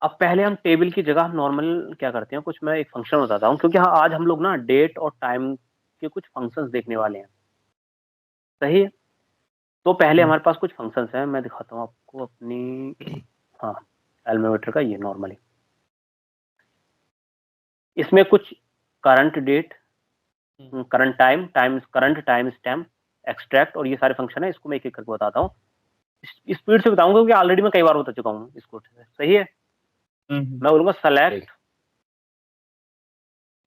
अब पहले हम टेबल की जगह हम नॉर्मल क्या करते हैं, कुछ मैं एक फंक्शन बताता हूँ, क्योंकि हाँ आज हम लोग ना डेट और टाइम के कुछ फंक्शंस देखने वाले हैं, सही है। तो पहले हमारे पास कुछ फंक्शंस हैं, मैं दिखाता हूँ आपको अपनी, हाँ एलमेमीटर का ये नॉर्मली, इसमें कुछ current date, current time, current time stamp, extract और ये सारे फंक्शन है। इसको मैं एक एक करके बताता हूँ, स्पीड से बताऊंगा क्योंकि ऑलरेडी मैं कई बार बता चुका हूँ इसको, सही है। मैं बोलूंगा सेलेक्ट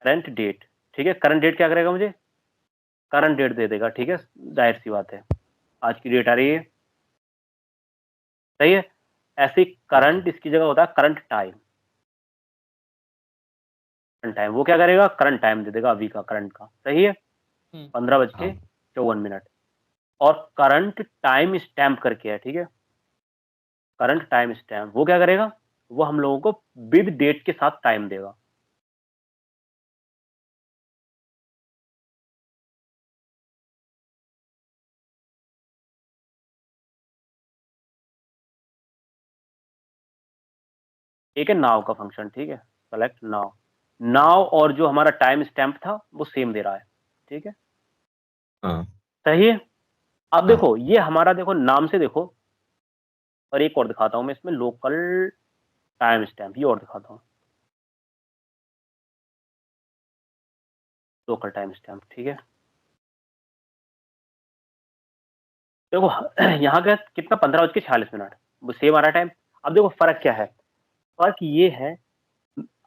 करंट डेट, ठीक है। करंट डेट क्या करेगा, मुझे करंट डेट दे देगा, ठीक है, जाहिर सी बात है, आज की डेट आ रही है, सही है। ऐसे करंट इसकी जगह होता है करंट टाइम, करंट टाइम वो क्या करेगा, करंट टाइम दे देगा अभी का, करंट का, सही है, 15:54। और करंट टाइम स्टैम्प करके है, ठीक है, करंट टाइम स्टैम्प वो क्या करेगा, वो हम लोगों को विद डेट के साथ टाइम देगा। एक है नाउ का फंक्शन, ठीक है, सेलेक्ट नाउ, नाउ और जो हमारा टाइम स्टैम्प था वो सेम दे रहा है, ठीक है, सही है। अब देखो ये हमारा, देखो नाम से देखो, और एक और दिखाता हूं मैं इसमें, लोकल टाइम स्टैम्प, ये और दिखाता हूं, लोकल टाइम स्टैम्प, ठीक है। देखो यहाँ का कितना, 15:46, वो सेम आ रहा टाइम। अब देखो फर्क क्या है, फर्क ये है,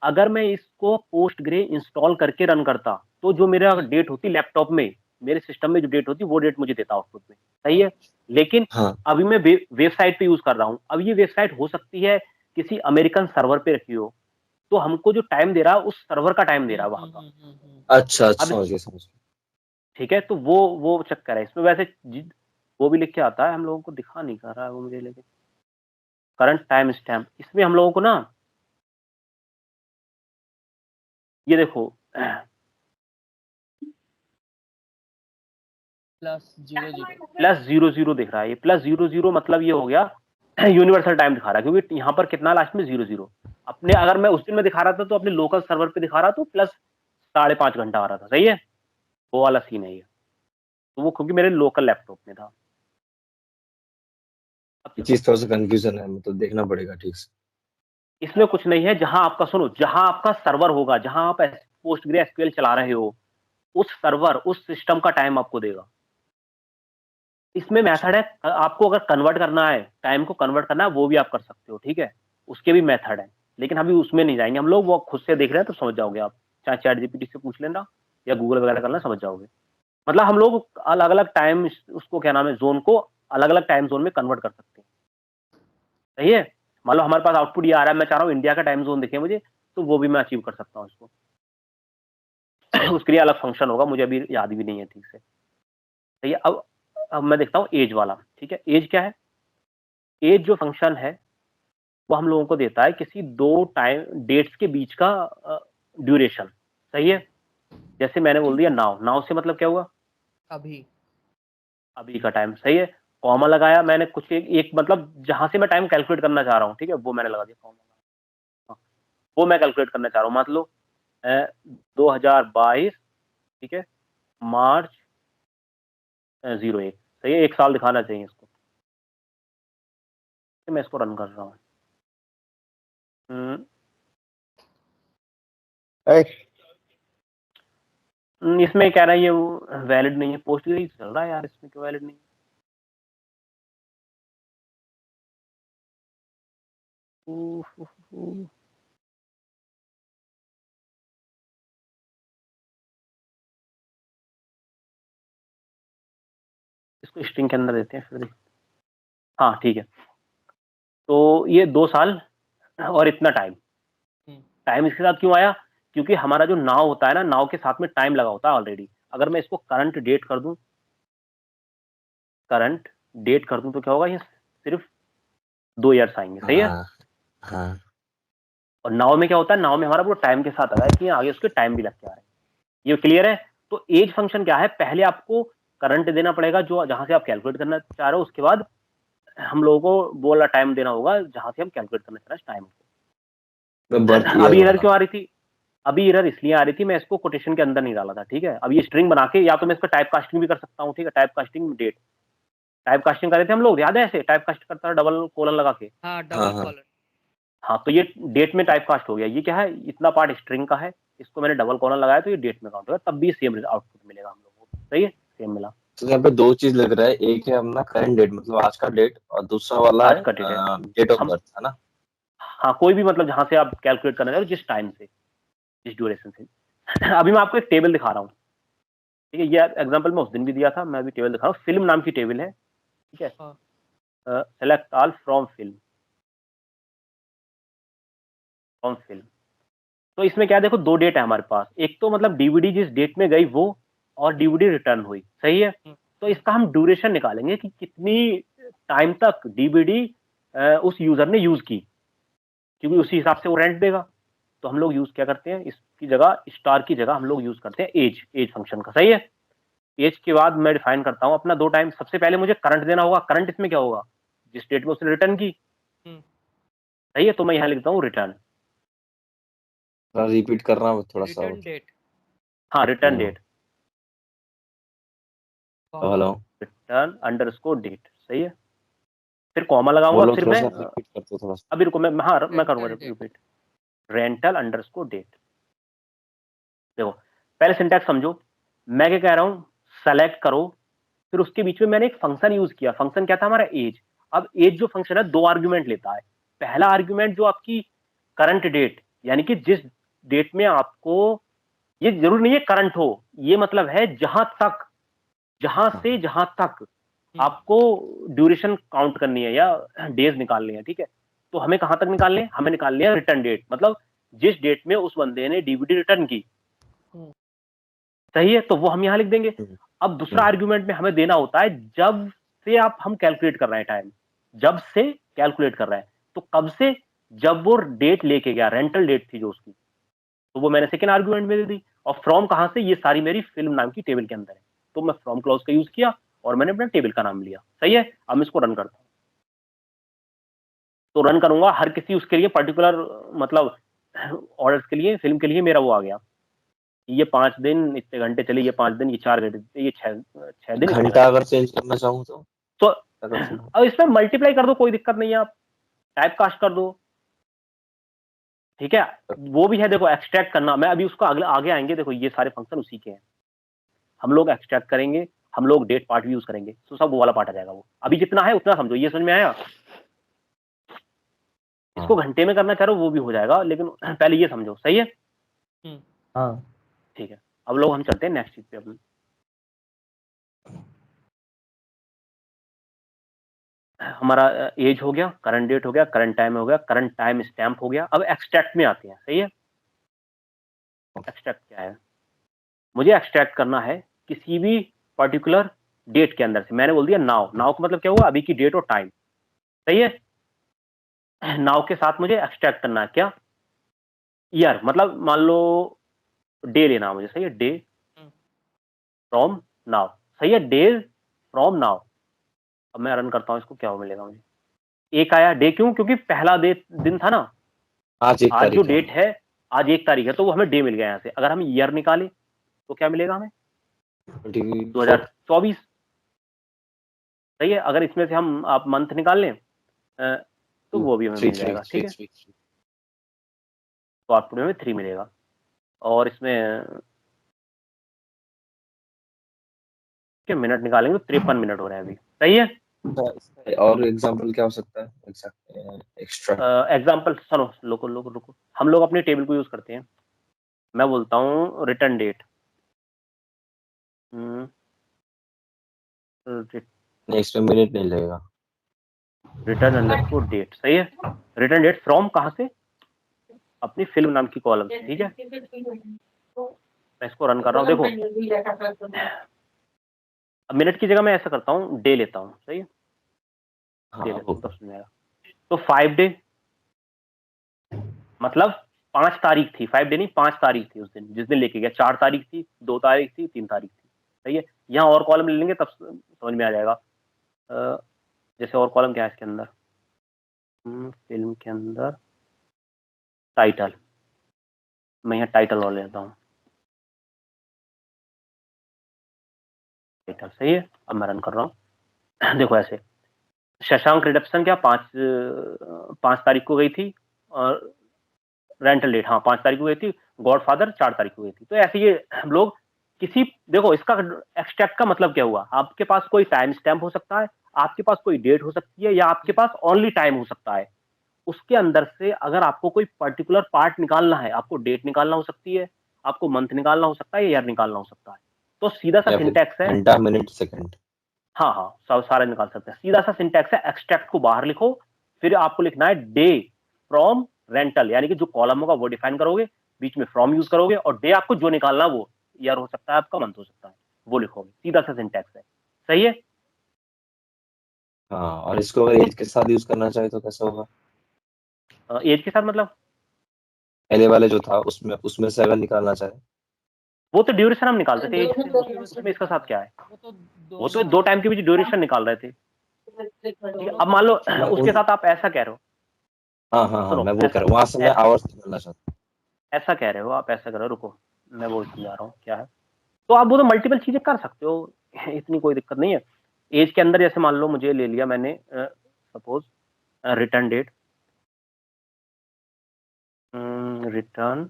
अगर मैं इसको पोस्ट ग्रे इंस्टॉल करके रन करता तो जो मेरा डेट होती लैपटॉप में, मेरे सिस्टम में जो डेट होती वो डेट मुझे देता आउटपुट में, सही है। लेकिन अभी मैं वेबसाइट पे यूज कर रहा हूं, अब ये वेबसाइट हो सकती है किसी अमेरिकन सर्वर पे रखी हो, तो हमको जो टाइम दे रहा है उस सर्वर का टाइम दे रहा है वहां का। अच्छा अच्छा, अब समझ गया समझ गया। ठीक है, तो वो चक्कर है इसमें, वैसे वो भी लिख के आता है, हम लोगों को दिखा नहीं कर रहा है वो मुझे, लेकिन करंट टाइम स्टैम्प इसमें हम लोगों को ना, ये देखो +00 दिख रहा है, ये +00 मतलब ये हो गया यूनिवर्सल टाइम दिखा रहा है, क्योंकि यहाँ पर कितना लास्ट में 00, अपने अगर मैं उस दिन में दिखा रहा था तो अपने लोकल सर्वर पे दिखा रहा तो +5.5 घंटा आ रहा था, सही है, वो वाला सीन है ये, तो वो क्योंकि मेरे लोकल लैपटॉप में था। ये चीज थोड़ा सा कंफ्यूजन है, मतलब देखना पड़ेगा ठीक से। इसमें कुछ नहीं है, जहां आपका सुनो, जहां आपका सर्वर होगा, जहां आप पोस्टग्रे एसक्यूएल चला रहे हो, उस सर्वर उस सिस्टम का टाइम आपको देगा। इसमें मेथड है, आपको अगर कन्वर्ट करना है, टाइम को कन्वर्ट करना है वो भी आप कर सकते हो, ठीक है, उसके भी मेथड है, लेकिन अभी उसमें नहीं जाएंगे हम लोग, वो खुद से देख रहे हैं तो समझ जाओगे आप, चाहे चैट जीपीटी से पूछ लेना या गूगल वगैरह करना, समझ जाओगे। मतलब हम लोग अलग अलग टाइम, उसको क्या नाम है, जोन को अलग अलग टाइम जोन में कन्वर्ट कर सकते हैं, सही है। मान लो हमारे पास आउटपुट ये आ रहा है, मैं चाह रहा हूँ इंडिया का टाइम जोन दिखे मुझे, तो वो भी मैं अचीव कर सकता हूँ इसको उसके लिए अलग फंक्शन होगा, मुझे अभी याद भी नहीं है ठीक से, सही है। अब मैं देखता हूँ एज वाला, ठीक है, एज क्या है, एज जो फंक्शन है वो हम लोगों को देता है किसी दो टाइम डेट्स के बीच का ड्यूरेशन, सही है। जैसे मैंने बोल दिया नाउ, नाउ से मतलब क्या हुआ, अभी, अभी का टाइम, सही है। कॉमा लगाया मैंने, कुछ एक मतलब जहां से मैं टाइम कैलकुलेट करना चाह रहा हूँ, ठीक है, वो मैंने लगा दिया कॉमा, हाँ, वो मैं कैलकुलेट करना चाह रहा हूँ, मान लो 2022, ठीक है, मार्च 01, सही है, 1 साल दिखाना चाहिए इसको, मैं इसको रन कर रहा हूँ। इसमें कह रहा है ये वैलिड नहीं है, पोस्ट ग्रे चल रहा है यार, इसमें क्यों वैलिड नहीं है। इसको स्ट्रिंग के अंदर देते हैं फिर हाँ ठीक है, तो ये 2 साल और इतना टाइम, टाइम इसके साथ क्यों आया, क्योंकि हमारा जो नाव होता है ना, नाव के साथ में टाइम लगा होता है ऑलरेडी। अगर मैं इसको करंट डेट कर दूं, करंट डेट कर दूं तो क्या होगा, ये सिर्फ 2 ईयर्स आएंगे, सही है। हाँ हाँ। और नाव में क्या होता है, नाव में हमारा पूरा टाइम के साथ आ रहा है कि आगे उसके टाइम भी लग के आ रहे हैं, ये क्लियर है। तो एज फंक्शन क्या है, पहले आपको करंट देना पड़ेगा जो जहां से आप कैलकुलेट करना चाह रहे हो, उसके बाद हम लोगों को वो वाला टाइम देना होगा जहां से हम कैलकुलेट करना चाह रहे हैं टाइम को, मैं बर्थ ईयर अभी एरर वाला। क्यों आ रही थी? अभी एरर इसलिए आ रही थी, मैं इसको कोटेशन के अंदर नहीं डाला था, ठीक है। अब ये स्ट्रिंग बना के, या तो मैं इसका टाइप कास्टिंग भी कर सकता हूँ, ठीक है, type casting date, type casting कर रहे थे हम लोग, याद है? ऐसे टाइप कास्ट करता है डबल कोलन लगा के। हाँ हाँ डबल हाँ कॉलर। हाँ, तो ये डेट में टाइप कास्ट हो गया। ये क्या है, इतना पार्ट स्ट्रिंग का है, इसको मैंने डबल कॉलन लगाया तो ये डेट में काउंट होगा, तब भी सेम आउटपुट मिलेगा हम लोगों को। सही है, सेम मिला। तो यहाँ पे दो चीज लग रहा है, एक है अपना करंट डेट मतलब आज का डेट, और दूसरा वाला आज है का डेट है डेट ऑफ हम, बर्थ, है ना? हाँ, कोई भी मतलब जहां से आप कैलकुलेट करना चाहो, जिस टाइम से, जिस ड्यूरेशन से। अभी मैं आपको एक टेबल दिखा रहा हूँ, ठीक है। ये एग्जांपल मैं उस दिन भी दिया था, मैं अभी टेबल दिखा रहा हूँ। फिल्म नाम की टेबल है, ठीक है। हाँ। Select all from film, from film. तो इसमें क्या है, देखो दो डेट है हमारे पास, एक तो मतलब डीवीडी जिस डेट में गई वो, और डीवीडी रिटर्न हुई, सही है। तो इसका हम ड्यूरेशन निकालेंगे कि कितनी टाइम तक डीवीडी उस यूजर ने यूज की, क्योंकि उसी हिसाब से वो रेंट देगा। तो हम लोग यूज क्या करते हैं, इसकी जगह, स्टार की जगह हम लोग यूज करते हैं एज, एज फंक्शन का, सही है। एज के बाद मैं डिफाइन करता हूं अपना दो टाइम। सबसे पहले मुझे करंट देना होगा, करंट इसमें क्या होगा, जिस डेट में उसने रिटर्न की, सही है। तो मैं यहां लिखता हूं रिटर्न, रिपीट कर रहा हूँ थोड़ा सा रिटर्न डेट। हाँ, return date, hello. Return underscore date, सही है। फिर कॉमा लगाऊंगा, बोलो फिर थोड़ा मैं सा रिपीट करते थोड़ा सा। अभी रुको, हाँ मैं करूंगा rental date. Repeat, rental underscore date. देखो, पहले सिंटैक्स समझो, मैं क्या कह रहा हूं, सेलेक्ट करो, फिर उसके बीच में मैंने एक फंक्शन यूज किया। फंक्शन क्या था हमारा, एज। अब एज जो फंक्शन है, दो आर्ग्यूमेंट लेता है। पहला आर्ग्यूमेंट जो आपकी करंट डेट, यानी कि जिस डेट में आपको, ये जरूरी नहीं है करंट हो, ये मतलब है जहां तक, जहां से जहां तक आपको ड्यूरेशन काउंट करनी है या डेज निकालनी है, ठीक है। तो हमें कहां तक निकालने हैं, हमें निकालनी है रिटर्न डेट, मतलब जिस डेट में उस बंदे ने डीवीडी रिटर्न की, सही है। तो वो हम यहां लिख देंगे। हम्म, अब दूसरा हम्म, आर्ग्यूमेंट में हमें देना होता है जब से आप हम कैलकुलेट कर रहे हैं टाइम, जब से कैलकुलेट कर रहे हैं, तो कब से, जब वो डेट लेके गया, रेंटल डेट थी जो उसकी, तो वो मैंने सेकेंड आर्ग्यूमेंट में दे दी। और फ्रॉम कहां से, ये सारी मेरी फिल्म नाम की टेबल के अंदर है, तो मैं फ्रॉम क्लॉज का यूज किया और मैंने अपना टेबल का नाम लिया, सही है। अब मैं इसको रन करता हूं, तो रन करूंगा हर किसी उसके लिए पर्टिकुलर, मतलब ऑर्डर्स के लिए, फिल्म के लिए मेरा वो आ गया, ये 5 दिन इतने घंटे चली, ये 5 दिन, ये 4 घंटे, ये 6 दिन इतने घंटा घंटे अगर चली। चेंज करना चाहूँ तो तो क्या कर सकता हूँ? अब इसमें मल्टीप्लाई कर दो, कोई दिक्कत नहीं है, आप टाइप कास्ट कर दो, ठीक है। वो भी है, देखो एक्सट्रैक्ट करना, मैं अभी उसको अगले आगे आएंगे, देखो ये सारे फंक्शन उसी के हैं। हम लोग एक्सट्रैक्ट करेंगे, हम लोग डेट पार्ट भी यूज करेंगे, तो सब वो वाला पार्ट आ जाएगा। वो अभी जितना है उतना समझो, ये समझ में आया। इसको हाँ घंटे में करना चाह रहे हो वो भी हो जाएगा, लेकिन पहले ये समझो, सही है। हाँ। ठीक है, अब लोग हम चलते हैं नेक्स्ट चीज पे अपनी। हमारा एज हो गया, करंट डेट हो गया, करंट टाइम हो गया, करंट टाइम स्टैम्प हो गया। अब एक्सट्रैक्ट में आते हैं, सही है। एक्सट्रैक्ट क्या है, मुझे एक्सट्रैक्ट करना है किसी भी पर्टिकुलर डेट के अंदर से। मैंने बोल दिया नाउ, नाउ का मतलब क्या हुआ, अभी की डेट और टाइम, सही है। नाउ के साथ मुझे एक्सट्रैक्ट करना है क्या, ईयर, मतलब मान लो डे लेना है मुझे, सही है, डे फ्रॉम नाउ, सही है, डे फ्रॉम नाउ। अब मैं रन करता हूं इसको, क्या मिलेगा मुझे, एक आया। डे क्यों, क्योंकि पहला दिन था ना, आज एक आज जो तारीख है। डेट है, आज 1 तारीख है, तो वो हमें डे मिल गया यहाँ से। अगर हम ईयर निकाले तो क्या मिलेगा हमें, 24। 2024, सही है। अगर इसमें से हम आप मंथ निकाल लें तो वो भी हमें थ्री मिल थ्री जाएगा, थ्री ठीक है। Three three. तो आउटपुट में 3 मिलेगा। और इसमें के मिनट निकालेंगे तो 53 मिनट हो रहे हैं अभी, सही है। इसका और एग्जांपल क्या हो सकता है? एक्स्ट्रा। एग्जाम्पल सुनो, रुको रुको रुको, हम लोग अपने टेबल को यूज करते हैं। मैं बोलता हूँ रिटर्न डेट, नेक्स्ट में मिनट नहीं लगेगा। रिटर्न अंडरस्कोर डेट, सही है। रिटर्न डेट फ्रॉम कहां से, अपनी फिल्म नाम की कॉलम से, ठीक है। मैं इसको रन कर रहा हूँ, देखो अब मिनट की जगह मैं ऐसा करता हूँ, डे लेता हूँ, सही है, हाँ डे लेता हूँ, तब ओके। समझ आएगा। तो 5 डे मतलब 5 तारीख थी, 5 डे नहीं, 5 तारीख थी उस दिन, जिस दिन लेके गया। 4 तारीख थी, 2 तारीख थी, 3 तारीख थी, सही है। यहाँ और कॉलम ले लेंगे तब समझ में आ जाएगा। जैसे और कॉलम क्या है इसके अंदर, फिल्म के अंदर टाइटल, मैं यहाँ टाइटल और लेता हूँ, टाइटल सही है। अब मैं रन कर रहा हूँ। देखो ऐसे शशांक रिडप्शन क्या 5 तारीख को गई थी, और रेंटल डेट हाँ 5 तारीख को गई थी, गॉडफादर 4 तारीख को गई थी। तो ऐसे ये हम लोग किसी, देखो इसका एक्सट्रैक्ट का मतलब क्या हुआ, आपके पास कोई टाइम स्टैम्प हो सकता है, आपके पास कोई डेट हो सकती है, या आपके पास ओनली टाइम हो सकता है। उसके अंदर से अगर आपको कोई पर्टिकुलर पार्ट निकालना है, आपको डेट निकालना हो सकती है, आपको मंथ निकालना हो सकता है, या ईयर निकालना हो सकता है। तो सीधा सा या फिर सिंटैक्स है, घंटा, मिनट, सेकंड। हाँ हाँ सब सारे निकाल सकते हैं। सीधा सा सिंटैक्स है, एक्सट्रैक्ट को बाहर लिखो, फिर आपको लिखना है डे फ्रॉम रेंटल, यानी कि जो कॉलम होगा वो डिफाइन करोगे, बीच में फ्रॉम यूज करोगे, और डे आपको जो निकालना वो ईयर हो सकता है आपका, मंथ हो सकता है, वो लिखोगे। सीधा सा सिंटैक्स है, सही है। हाँ, और इसको अगर एज के साथ यूज करना चाहे तो कैसे होगा? एज के साथ मतलब पहले वाले जो था उसमें उसमें से अगर निकालना चाहे। वो तो ड्यूरेशन हम निकालते थे एज से, उसमें इसका साथ क्या है, वो तो 2 टाइम के बीच ड्यूरेशन निकाल रहे थे। ठीक है, अब मान लो मैं उसके साथ आप ऐसा कह रहे हो, हाँ हाँ हाँ, सुनो मैं वो कह ऐसा रहा हूँ, वहां से मैं आवर्स निकालना चाहता ऐसा कह रहे हो आप, ऐसा करो, रुको मैं वो समझा रहा हूँ क्या है। तो आप वो तो मल्टीपल चीजें कर सकते हो, इतनी कोई दिक्कत नहीं है। एज के अंदर जैसे मान लो मुझे ले लिया मैंने, suppose return date, return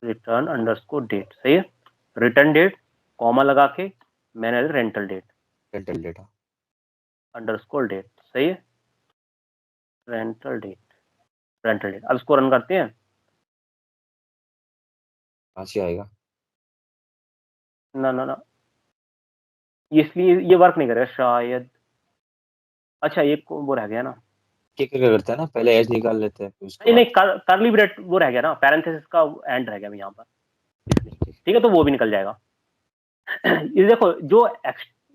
return underscore date, सही है। रिटर्न डेट कॉमा लगा के मैंने रेंटल डेट हूँ डेटा डेटा। अंडरस्कोर डेट, सही है। रेंटल डेट, रेंटल डेट, अब इसको रन करते हैं। आज ही आएगा। ना ना ना, इसलिए ये वर्क नहीं करेगा शायद। अच्छा एक वो रह गया ना, क्या क्या करते हैं ना, पहले एज निकाल लेते हैं फिर उसके नहीं नहीं, बाद। करली ब्रेट वो रह गया ना, पैरेंथेसिस का एंड रह गया यहाँ पर, इसलिए ठीक है, तो वो भी निकल जाएगा। ये देखो जो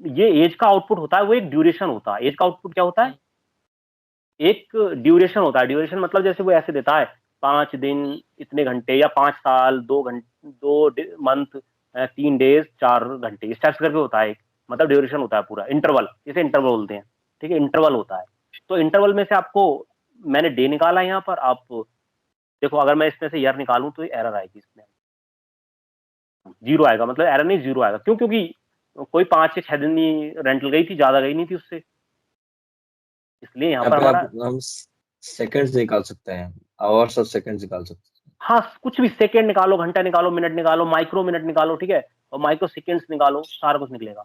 ये एज का आउटपुट होता है वो एक ड्यूरेशन होता है। एज का आउटपुट क्या होता है, एक ड्यूरेशन होता है। ड्यूरेशन मतलब जैसे वो ऐसे देता है 5 दिन इतने घंटे, या 5 साल 2 घंटे 2 मंथ 3 डेज 4 घंटे, इस टाइप से करके होता है एक, मतलब ड्यूरेशन होता है पूरा, इंटरवल, इसे इंटरवल बोलते हैं। ठीक है, इंटरवल होता है। तो इंटरवल में से आपको मैंने डे निकाला है यहाँ पर, आप देखो अगर मैं इसमें से ईयर निकालूं तो एरर आएगी, इसमें जीरो आएगा, मतलब एरर नहीं जीरो आएगा। क्यों, क्योंकि कोई 5 से 6 दिन ही रेंटल गई थी, ज्यादा गई नहीं थी उससे, इसलिए यहाँ यहाँ पर पे आप हमारा हम सेकंड्स निकाल सकते हैं, आवर्स और सेकंड्स निकाल सकते हैं। हाँ कुछ भी, सेकेंड निकालो, घंटा निकालो, मिनट निकालो, माइक्रो मिनट निकालो, ठीक है, और माइक्रो सेकेंड्स निकालो, सारा कुछ निकलेगा।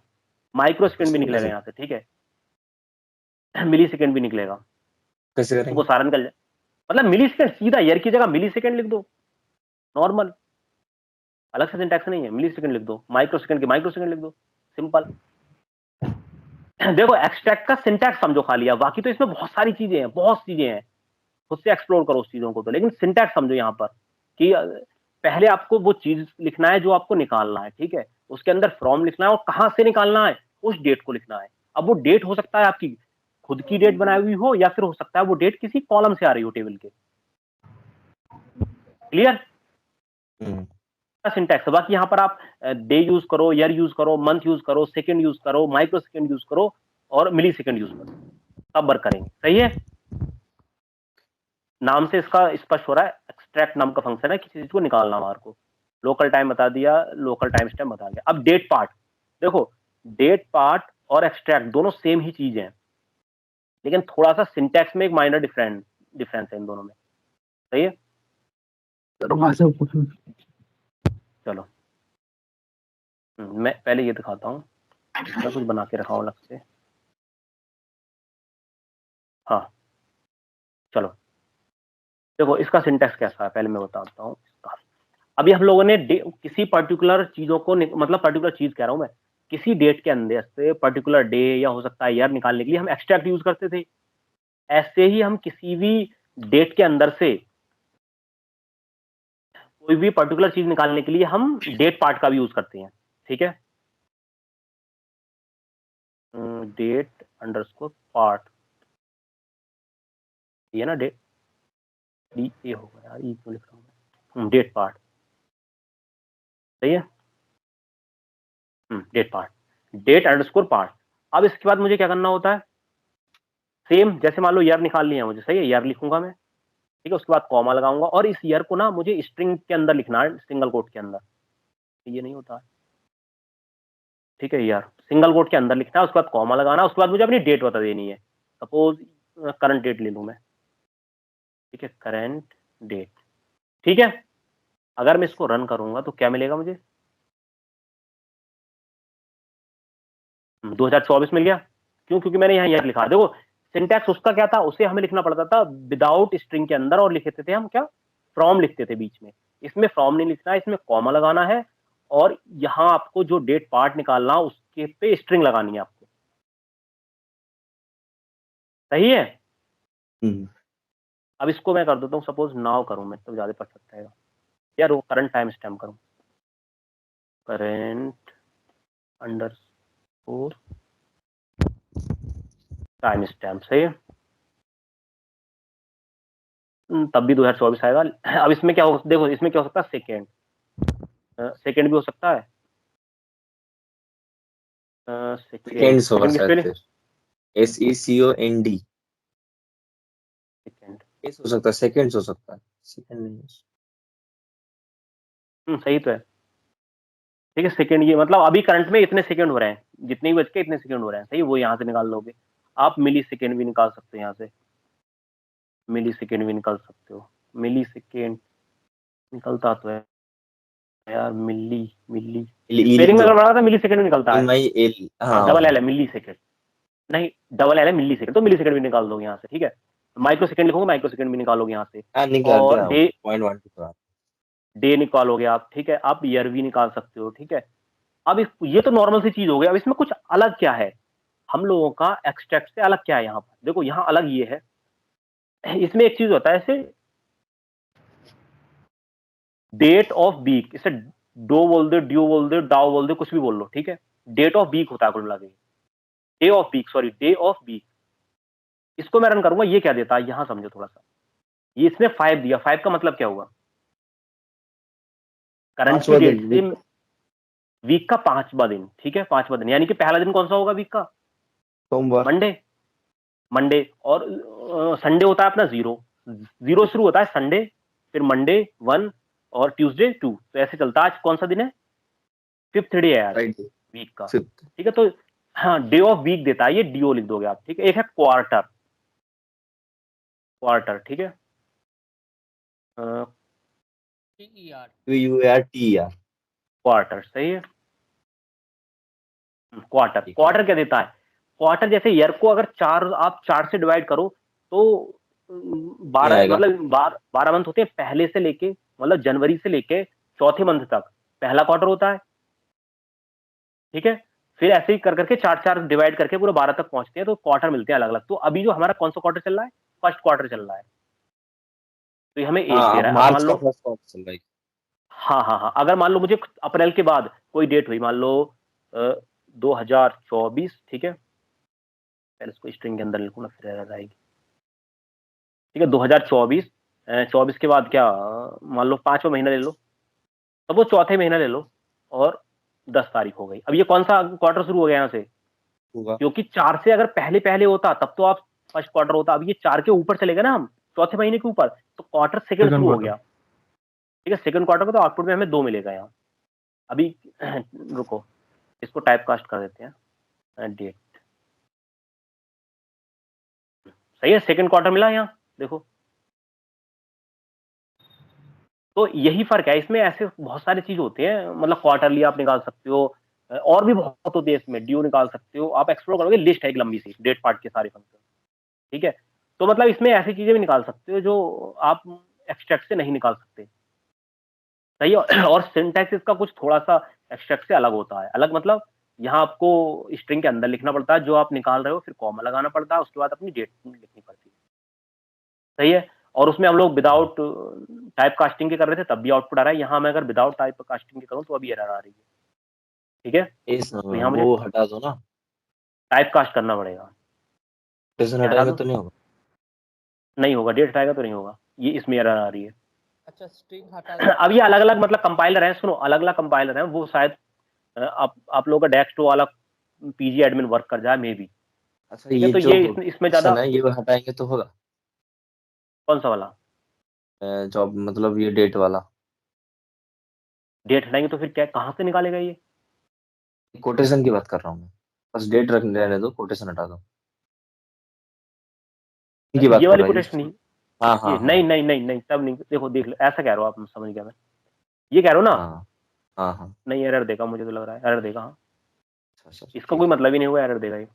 माइक्रो सेकेंड भी इसको निकलेगा कैसे यहाँ से, ठीक है, मिली सेकेंड भी निकलेगा, कैसे तो वो करेंगे? सारा निकल जाए। मतलब मिली सेकेंड, सीधा ईयर की जगह मिली सेकेंड लिख दो, नॉर्मल, अलग से सिंटैक्स नहीं है, मिली सेकेंड लिख दो, माइक्रो सेकेंड की माइक्रो सेकेंड लिख दो, सिंपल। देखो एक्सट्रैक्ट का सिंटैक्स समझो खाली, है बाकी तो इसमें बहुत सारी चीजें हैं, बहुत चीजें हैं, खुद से एक्सप्लोर करो उस चीजों को, तो लेकिन सिंटैक्स समझो यहाँ पर कि पहले आपको वो चीज लिखना है जो आपको निकालना है, ठीक है, उसके अंदर फ्रॉम लिखना है, और कहां से निकालना है उस डेट को लिखना है। अब वो डेट हो सकता है आपकी खुद की डेट बनाई हुई हो, या फिर हो सकता है वो डेट किसी कॉलम से आ रही हो टेबल के। क्लियर हम्म। सिंटैक्स। बाकी यहाँ पर आप डे यूज करो, ईयर यूज करो, मंथ यूज करो, सेकेंड यूज करो, माइक्रो सेकेंड यूज करो, और मिली सेकेंड यूज करो, सब वर्क करेंगे, सही है। नाम से इसका स्पष्ट हो रहा है, एक्सट्रैक्ट नाम का फंक्शन है, किसी चीज को निकालना हमारे को। लोकल टाइम बता दिया, लोकल टाइम स्टैम्प बता दिया। अब डेट पार्ट, देखो डेट पार्ट और एक्सट्रैक्ट दोनों सेम ही चीज है, लेकिन थोड़ा सा सिंटैक्स में एक माइनर डिफरेंस है इन दोनों में, सही है। चलो मैं पहले ये दिखाता हूँ, मैं कुछ बना के रखा हूँ अलग से। हाँ चलो, देखो इसका सिंटैक्स कैसा है पहले मैं बताता हूँ इसका। अभी हम लोगों ने किसी पर्टिकुलर चीजों को मतलब पर्टिकुलर चीज कह रहा हूं मैं, किसी डेट के अंदर से पर्टिकुलर डे या हो सकता है ईयर निकालने के लिए हम एक्सट्रैक्ट यूज करते थे। ऐसे ही हम किसी भी डेट के अंदर से कोई भी पर्टिकुलर चीज निकालने के लिए हम डेट पार्ट का भी यूज करते हैं, ठीक है। डेट अंडरस्कोर पार्ट, ये ना डेट, डी ए होगा यार, ई क्यों लिख रहा हूँ मैं, डेट पार्ट, सही है। Date part, date underscore part. अब इसके बाद मुझे क्या करना होता है, सेम जैसे मान लो ईयर निकाल लिया मुझे, सही है, ईयर लिखूंगा मैं, ठीक है, उसके बाद कॉमा लगाऊंगा और इस ईयर को ना मुझे स्ट्रिंग के अंदर लिखना है, सिंगल कोट के अंदर, ये नहीं होता है, ठीक है, ईयर सिंगल कोट के अंदर लिखना है, उसके बाद कॉमा लगाना, उसके बाद मुझे अपनी डेट बता देनी है, सपोज करंट डेट ले लूं मैं, ठीक है, करंट डेट, ठीक है। अगर मैं इसको रन करूंगा तो क्या मिलेगा मुझे, 2024 मिल गया। क्यों? क्योंकि मैंने यहाँ ईयर लिखा। देखो सिंटैक्स उसका क्या था, उसे हमें लिखना पड़ता था विदाउट स्ट्रिंग के अंदर, और लिखते थे हम क्या, फ्रॉम लिखते थे बीच में। इसमें फ्रॉम नहीं लिखना है, इसमें कॉमा लगाना है, और यहाँ आपको जो डेट पार्ट निकालना उसके पे स्ट्रिंग लगानी है आपको, सही है। अब इसको मैं कर देता हूँ, सपोज नाउ करूं मैं तो ज्यादा परफेक्ट रहेगा, यार वो करंट टाइम स्टैम्प करूं, करंट अंडरस्कोर टाइम स्टैम्प, सही है। तब भी 2024 आएगा। अब इसमें क्या हो, देखो इसमें क्या हो सकता है, सेकेंड, सेकेंड भी हो सकता है, सेकेंड, सेकेंड्स होगा सेकेंड की शायद स्पेलिंग, फिर, SECOND, सेकेंड, एस हो सकता है, सेकेंड्स हो सकता है, सेकेंड नहीं। सही तो है, ठीक है, सेकेंड, ये मतलब अभी करंट में इतने सेकेंड हो रहे हैं, जितने भी बज के इतने सेकेंड हो रहे हैं, सही, वो यहाँ से निकाल लोगे आप। मिली सेकेंड भी निकाल सकते हो यहाँ से, मिली सेकेंड भी निकाल सकते हो, मिली सेकेंड निकलता तो है यार, मिली, मिली ई लिख स्पेलिंग में दो, अगर बढ़ा था मिली सेकेंड में निकलता है। MIL, हाँ, हाँ डबल एल हाँ है, मिली सेकेंड नहीं, डबल एल है, मिली सेकेंड, तो मिली सेकेंड भी निकाल दोगे यहाँ से, ठीक है। माइक्रो सेकेंड लिखोगे, माइक्रो सेकेंड भी निकालोगे यहाँ से, हाँ, निकाल और दिया, डे, 0.12 डे निकालोगे आप, ठीक है, आप ईयर भी निकाल सकते हो, ठीक है। अब ये तो नॉर्मल सी चीज हो गई। अब इसमें कुछ अलग क्या है, हम लोगों का एक्सट्रैक्ट से अलग क्या है यहाँ पर, देखो यहाँ अलग ये है, इसमें एक चीज होता है, इसे डेट ऑफ वीक, इसे डो बोल दे, ड्यू बोल दे, डाउ बोल दे, कुछ भी बोल लो, ठीक है। डेट ऑफ वीक होता है कुल मिला के, day of week, sorry, day of week. इसको मैं रन करूंगा, ये क्या देता है यहां समझो थोड़ा सा, ये इसने 5 दिया, 5 का मतलब क्या हुआ, करंट की 5वां डेट दिन से वीक, वीक का 5वां दिन, ठीक है, 5वां दिन, यानी कि पहला दिन कौन सा होगा वीक का, सोमवार। मंडे, मंडे, और संडे होता है अपना जीरो, जीरो शुरू होता है संडे, फिर मंडे 1, और ट्यूसडे 2, तो ऐसे चलता है। आज कौन सा दिन है, 5th डे है आज फ्राइडे, वीक का, 5th। ठीक है। तो हाँ, डे ऑफ वीक देता है, ये डीओ लिख दोगे आप, ठीक है। एक है क्वार्टर, क्वार्टर, ठीक है, QUARTER। क्वार्टर, सही है। क्वार्टर, ठीक है। क्वार्टर क्या देता है, क्वार्टर जैसे ईयर को अगर आप 4 से डिवाइड करो तो ये 12, आएगा। मतलब 12 मंथ होते हैं, पहले से लेके, मतलब जनवरी से लेके चौथे मंथ तक पहला क्वार्टर होता है, ठीक है। फिर ऐसे ही कर करके 4 डिवाइड करके पूरे 12 तक पहुंचते हैं, तो क्वार्टर मिलते हैं अलग अलग। तो अभी जो हमारा कौन सा क्वार्टर चल रहा है, फर्स्ट क्वार्टर चल रहा है, तो ये हमें एक हाँ, दे अब रहा है। अब मान मार्च का लो, फर्स्ट क्वार्टर चल रहा है। हाँ हाँ हाँ, अगर मान लो मुझे अप्रैल के बाद कोई डेट हुई, मान लो 2024, ठीक है, पहले इसको स्ट्रिंग के अंदर लिखूँ ना, फिर एरर आएगी, ठीक है, 2024, 24 के बाद क्या, मान लो 5वां महीना ले लो, तब वो चौथे महीना ले लो, और 10 तारीख हो गई। अब ये कौन सा क्वार्टर शुरू हो गया यहाँ से, होगा। क्योंकि 4 से अगर पहले पहले होता तब तो आप फर्स्ट क्वार्टर होता, अब ये 4 के ऊपर चलेगा ना, हम चौथे महीने के ऊपर, तो क्वार्टर सेकंड सेकंड शुरू हो क्वार्टर। गया, ठीक है। सेकंड क्वार्टर का तो आउटपुट में हमें 2 मिलेगा यहाँ। अभी रुको, इसको टाइप कास्ट कर देते हैं, डेट, सही है, सेकंड क्वार्टर मिला यहाँ, देखो। तो यही फर्क है इसमें, ऐसे बहुत सारी चीज होती हैं, मतलब क्वार्टरली आप निकाल सकते हो, और भी बहुत होती है इसमें, ड्यू निकाल सकते हो आप, एक्सप्लोर करोगे लिस्ट है एक लंबी सी, डेट पार्ट के सारे फंक्शन, ठीक है। तो मतलब इसमें ऐसी चीजें भी निकाल सकते हो जो आप एक्सट्रैक्ट से नहीं निकाल सकते, सही है। और सिंटैक्स इसका कुछ थोड़ा सा एक्सट्रैक्ट से अलग होता है, अलग मतलब यहाँ आपको स्ट्रिंग के अंदर लिखना पड़ता है जो आप निकाल रहे हो, फिर कॉमा लगाना पड़ता है, उसके बाद अपनी डेट लिखनी पड़ती है, सही है। और उसमें हम लोग विदाउट टाइप कास्टिंग के कर रहे थे तब भी आउटपुट आ रहा है, यहाँ मैं अगर विदाउट टाइप कास्टिंग के करूँ तो अभी एरर आ रही है, ठीक है। तो यहाँ मुझे वो हटा दो ना, टाइप कास्ट करना पड़ेगा, स्टेशन क्या हटा हटाएंगे दो, तो नहीं होगा। नहीं होगा, डेट हटाएगा तो नहीं होगा, ये इसमें एरर आ रही है। अच्छा, स्ट्रिंग हटा दो। अब ये अलग अलग मतलब कंपाइलर है, सुनो, अलग अलग कंपाइलर है, वो शायद आप लोगों का डेस्कटॉप वाला पीजी एडमिन वर्क कर जाए, मे बी, अच्छा, ठीक है, ये तो जो ये इसमें ज्यादा ऑप्शन है ये हटाएंगे तो होगा? कौन सा वाला जॉब मतलब ये डेट वाला। डेट हटाएंगे तो फिर क्या कहाँ से निकालेगा ये? कोटेशन की बात कर रहा हूँ मैं। बस डेट रख रहने दो, कोटेशन हटा दो। इनकी बात ये कर वाली रहा है कोटेशन नहीं, हाँ ये हाँ हाँ नहीं नहीं नहीं नहीं, तब नहीं, देखो देख लो, ऐसा कह रहे हो आप, समझ गया मैं, ये कह रहे हो ना? हाँ हाँ हाँ। नहीं, एरर देगा, मुझे तो लग रहा है एरर देगा, हाँ। अच्छा अच्छा, इसका कोई ठीक है। मतलब ही नहीं हुआ, एरर देगा ये।